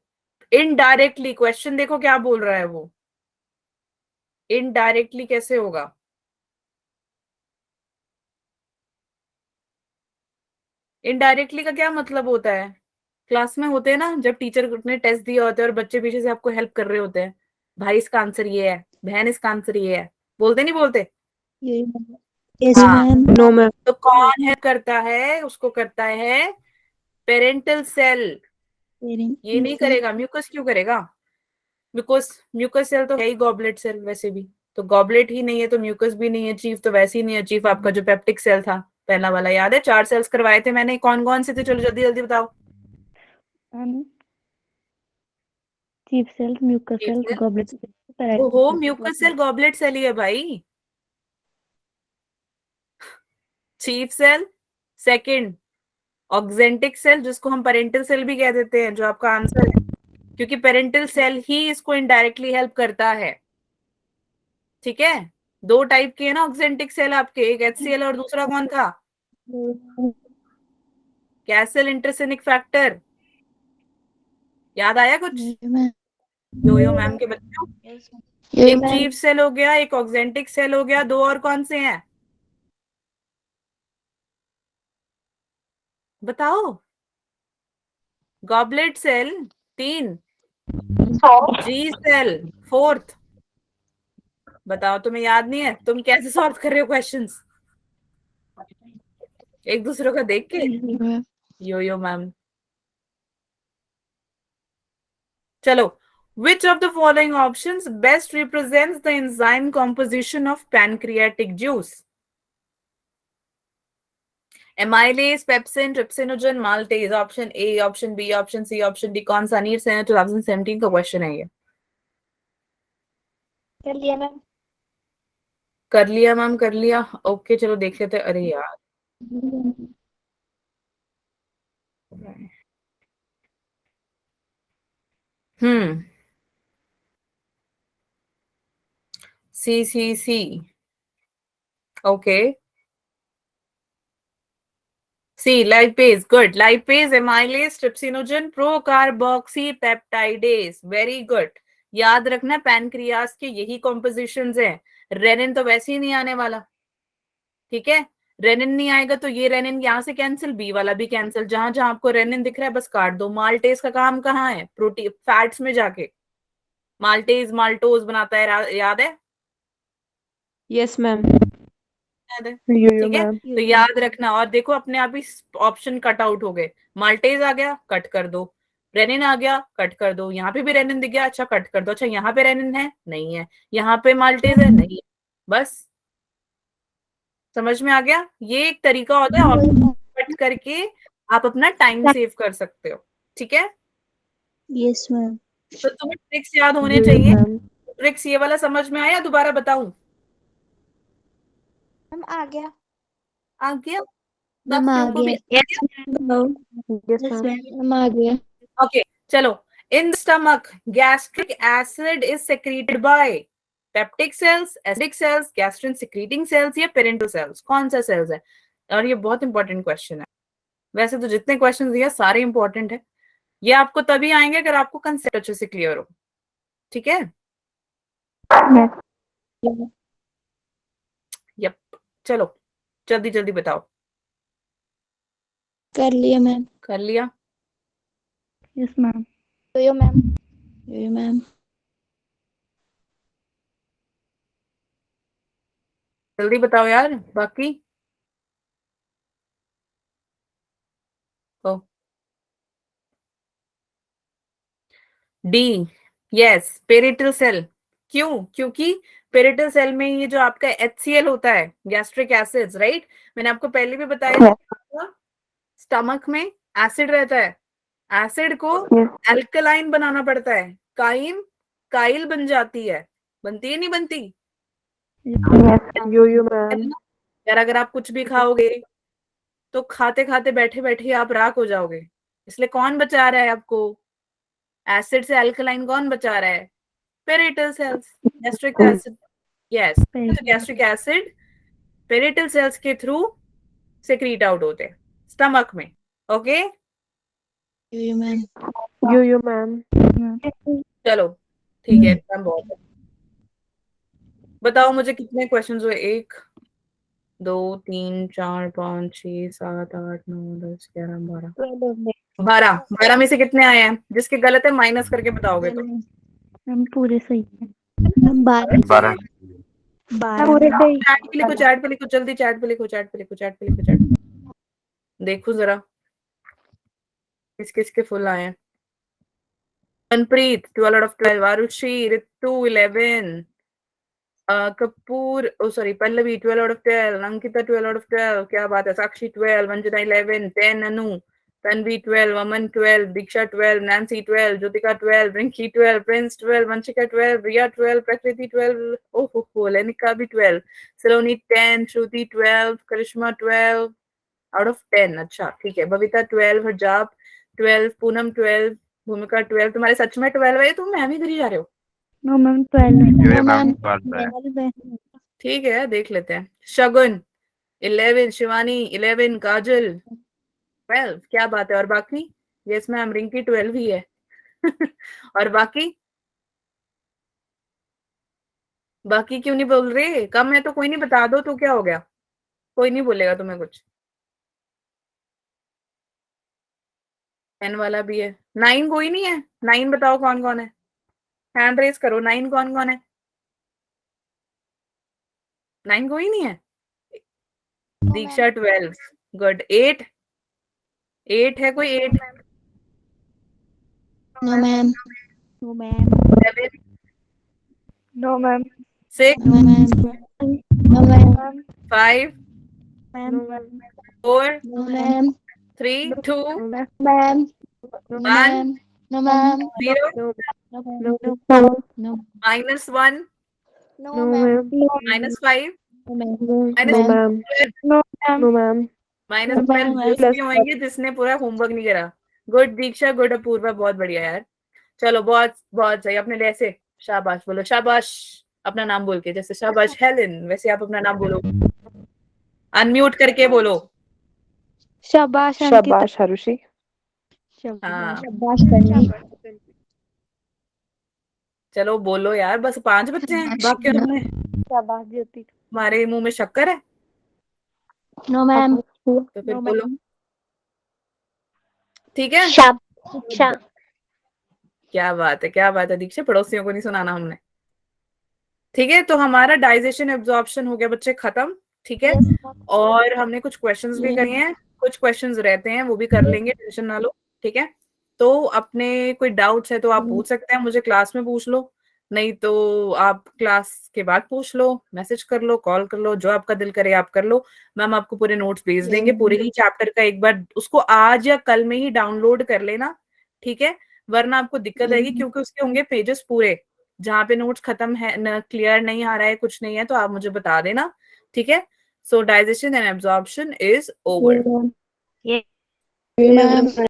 इनडायरेक्टली। क्वेश्चन देखो क्या बोल रहा है वो। इनडायरेक्टली कैसे होगा? इनडायरेक्टली का क्या मतलब होता है? क्लास में होते हैं ना, जब टीचर ने टेस्ट दिया होता है और बच्चे पीछे से आपको हेल्प कर रहे होते हैं, भाई इसका आंसर ये है, बहन इसका आंसर ये है, बोलते नहीं बोलते? यस हाँ, मैम। No ma'am. तो कौन है करता है? उसको करता है पेरेंटल सेल। ये नहीं करेगा। म्यूकस क्यों करेगा? बिकॉज म्यूकस सेल तो है ही गॉबलेट सेल वैसे भी। तो गॉबलेट ही नहीं है तो म्यूकस भी नहीं है। चीफ तो वैसे ही नहीं है। चीफ आपका जो पेप्टिक सेल था पहला वाला, याद है? 4 सेल्स करवाए थे मैंने। कौन कौन से थे? चलो जल्दी जल्दी बताओ। Chief cells, mucus cells, goblet cells. ओहो, म्यूकस सेल गॉबलेट सेल ही है भाई। Chief cell, second oxyntic cell, जिसको हम पेरेंटल सेल भी कह देते हैं, जो आपका आंसर है, क्योंकि पेरेंटल सेल ही इसको इनडायरेक्टली हेल्प करता है। ठीक है, 2 टाइप के है ना ऑक्जेंटिक सेल आपके, एक एचसीएल और दूसरा कौन था? Castle intrinsic factor. याद आया कुछ? यो मैम के बच्चों, एक चीफ सेल हो गया, एक ऑक्जेंटिक सेल हो गया, 2 और कौन से हैं बताओ? गॉबलेट सेल 3, जी सेल 4th, बताओ, तुम्हें याद नहीं है? तुम कैसे सॉल्व कर रहे हो क्वेश्चंस? एक दूसरे को देख के? यो मैम। चलो, which of the following options best represents the enzyme composition of pancreatic juice? Amylase, pepsin, trypsinogen, maltase. Option A, option B, option C, option D, कौन सा? नीट से 2017 का क्वेश्चन है ये। कर लिया मैम। कर लिया मैम, कर लिया। ओके चलो देख लेते। अरे यार, हम्म, सी। ओके, सी lipase. Good, lipase, amylase, trypsinogen, procarboxypeptidase. Very good. याद रखना, पैनक्रियास के यही कॉम्पोजिशंस हैं। रेनिन तो वैसे ही नहीं आने वाला, ठीक है? रेनिन नहीं आएगा तो ये रेनिन यहाँ से कैंसिल, बी वाला भी कैंसिल। जहां जहां आपको रेनिन दिख रहा है बस काट दो। माल्टेज का काम कहाँ है? प्रोटीन फैट्स में जाके माल्टेज माल्टोज बनाता है, याद है? Yes ma'am. याद है? यो ठीक है, मैम। तो याद रखना। और देखो अपने आप ही ऑप्शन कट आउट हो गए। माल्टेज आ गया, कट कर दो। रेनिन आ गया, कट कर दो। यहाँ पे भी रेनिन दिख गया, अच्छा कट कर दो। अच्छा यहाँ पे रेनिन है, नहीं है। यहाँ पे माल्टेज है, नहीं है। बस समझ में आ गया? ये एक तरीका होता है ऑप्शन कट करके आप अपना टाइम सेव कर सकते हो, ठीक है? Yes ma'am. तो तुम्हें ट्रिक्स याद होने यो चाहिए। मैम। ट्रिक्स ये वाला समझ में आया? दोबारा बताऊं? मैम आ गया। आ गया? मैम आ बाकियों को भी गया। Yes ma'am. Yes yes ma'am. Ma'am. Ma'am आ गया। ओके चलो। In stomach gastric acid is secreted by peptic cells, acidic cells, gastrin secreting cells या parental cells? कौन सा सेल्स है? और ये बहुत इंपॉर्टेंट क्वेश्चन है। वैसे तो जितने क्वेश्चन दिए सारे इंपॉर्टेंट है। ये आपको तभी आएंगे अगर आपको कंसेप्ट अच्छे से क्लियर हो, ठीक है? यप। चलो जल्दी जल्दी बताओ। कर लिया मैम। कर लिया? Yes ma'am. Yo ma'am. Yo ma'am. जल्दी बताओ यार बाकी। Oh D, yes, parietal cell. क्यों? क्योंकि पेरिटल सेल में ये जो आपका HCl होता है, गैस्ट्रिक एसिड्स, राइट? मैंने आपको पहले भी बताया स्टमक में एसिड रहता है। एसिड को अल्कलाइन बनाना पड़ता है। काइन काइल बन जाती है, बनती है नहीं बनती? यो मैम। यार अगर आप कुछ भी खाओगे तो खाते खाते बैठे बैठे आप राख हो जाओगे। इसलिए कौन बचा रहा है आपको? एसिड से अल्कलाइन कौन बचा रहा है? Parietal cells, gastric acid. Yes, तो गैस्ट्रिक एसिड पेरिटल सेल्स के थ्रू सेक्रीट आउट होते हैं स्टमक में। Okay yo ma'am. Yo ma'am. चलो ठीक है, इतना बहुत है। बताओ मुझे कितने क्वेश्चंस हुए? 1 2 3 4 5 6 7 8 9 10 11 12 12 में से कितने आए हैं? जिसके गलत है माइनस करके बताओगे तो। मैम पूरे सही है। मैम 12 12 पूरे सही। चैट पे लिखो, चैट पे लिखो, जल्दी चैट पे लिखो, चैट पे लिखो, चैट पे लिखो, चैट पे। देखो जरा किस किस के फुल आए हैं। Manpreet 12 out of 12, Arushi, Ritu 11, Kapoor, oh sorry, Pallavi 12 out of 12, Ankita 12 out of 12, क्या बात है, साक्षी 12, वंजना 11, 10, अनु, तन्वी 12, अमन 12, दीक्षा 12, नैन्सी 12, ज्योतिका 12, रिंकी 12, प्रिंस 12, वंशिका 12, रिया 12, प्रकृति 12, ओहो लेनिका भी 12, सलोनी 10, श्रुति 12, करिश्मा 12 out of 10। अच्छा ठीक है, बबीता 12, हजाब 12, पूनम 12, भूमिका 12। तुम्हारे सच में 12 है? तुम मैम ही करी जा रहे हो? नो मैम 12 ये मैम मैम 12 है। ठीक है देख लेते हैं। शगुन 11, शिवानी 11, काजल 12, क्या बात है। और बाकी? यस मैम, रिंकी 12 ही है। और बाकी? बाकी क्यों नहीं बोल रहे? कम है तो कोई नहीं, बता दो तो क्या हो गया, कोई नहीं बोलेगा तुम्हें कुछ। 10 वाला भी है। 9 कोई नहीं है? 9 बताओ कौन कौन है? हैंड रेस करो, 9 कौन कौन है? 9 कोई नहीं है? No, दीक्षा 12, गुड। 8 है कोई? 8 No, ma'am. No, ma'am. 7 No, ma'am. 6 No, ma'am. No, ma'am. 5 Ma'am. 4 No, ma'am. 3 2 Ma'am. No, 1 ma'am. No, ma'am. 0 No, No. no, -1 No, ma'am. -5 no, ma'am. No, ma'am. No, ma'am. No, ma'am. -12 ma'am. वो उसके होंगे जिसने पूरा homework नहीं करा। Good Diksha, good Apoorva, बहुत बढ़िया यार। चलो बहुत बहुत सही, अपने लिए ऐसे शाबाश बोलो, शाबाश अपना नाम बोल के, जैसे शाबाश हेलेन वैसे आप अपना नाम बोलो, अनम्यूट करके बोलो। शाबाश अंकिता। शाबाश हरुषि। हाँ शाबाश तन्वी। चलो बोलो यार, बस 5 बच्चे हैं, भाग क्यों रहे हैं? शाबाश ज्योति। तुम्हारे मुंह में शक्कर है No, ma'am. तो फिर No, बोलो, ma'am. ठीक है? अच्छा। क्या बात है, क्या बात है दीक्षा, पड़ोसियों को नहीं सुनाना हमने। ठीक है, तो हमारा डाइजेशन एब्जॉर्प्शन हो गया बच्चे खत्म। ठीक है, और हमने कुछ क्वेश्चंस भी करे हैं, कुछ क्वेश्चंस रहते हैं वो भी कर लेंगे, टेंशन ना लो। ठीक है, तो अपने कोई डाउट्स है तो आप पूछ सकते हैं, मुझे क्लास में पूछ लो, नहीं तो आप क्लास के बाद पूछ लो, मैसेज कर लो, कॉल कर लो, जो आपका दिल करे आप कर लो। मैम आपको पूरे नोट्स भेज देंगे, पूरे ही चैप्टर का एक बार उसको आज या कल में ही डाउनलोड कर लेना। ठीक है, वरना आपको दिक्कत आएगी क्योंकि उसके होंगे पेजेस पूरे, जहाँ पे नोट्स खत्म है न, क्लियर नहीं आ रहा है, कुछ नहीं है तो आप मुझे बता देना। ठीक है, सो digestion and absorption is over. Ma'am.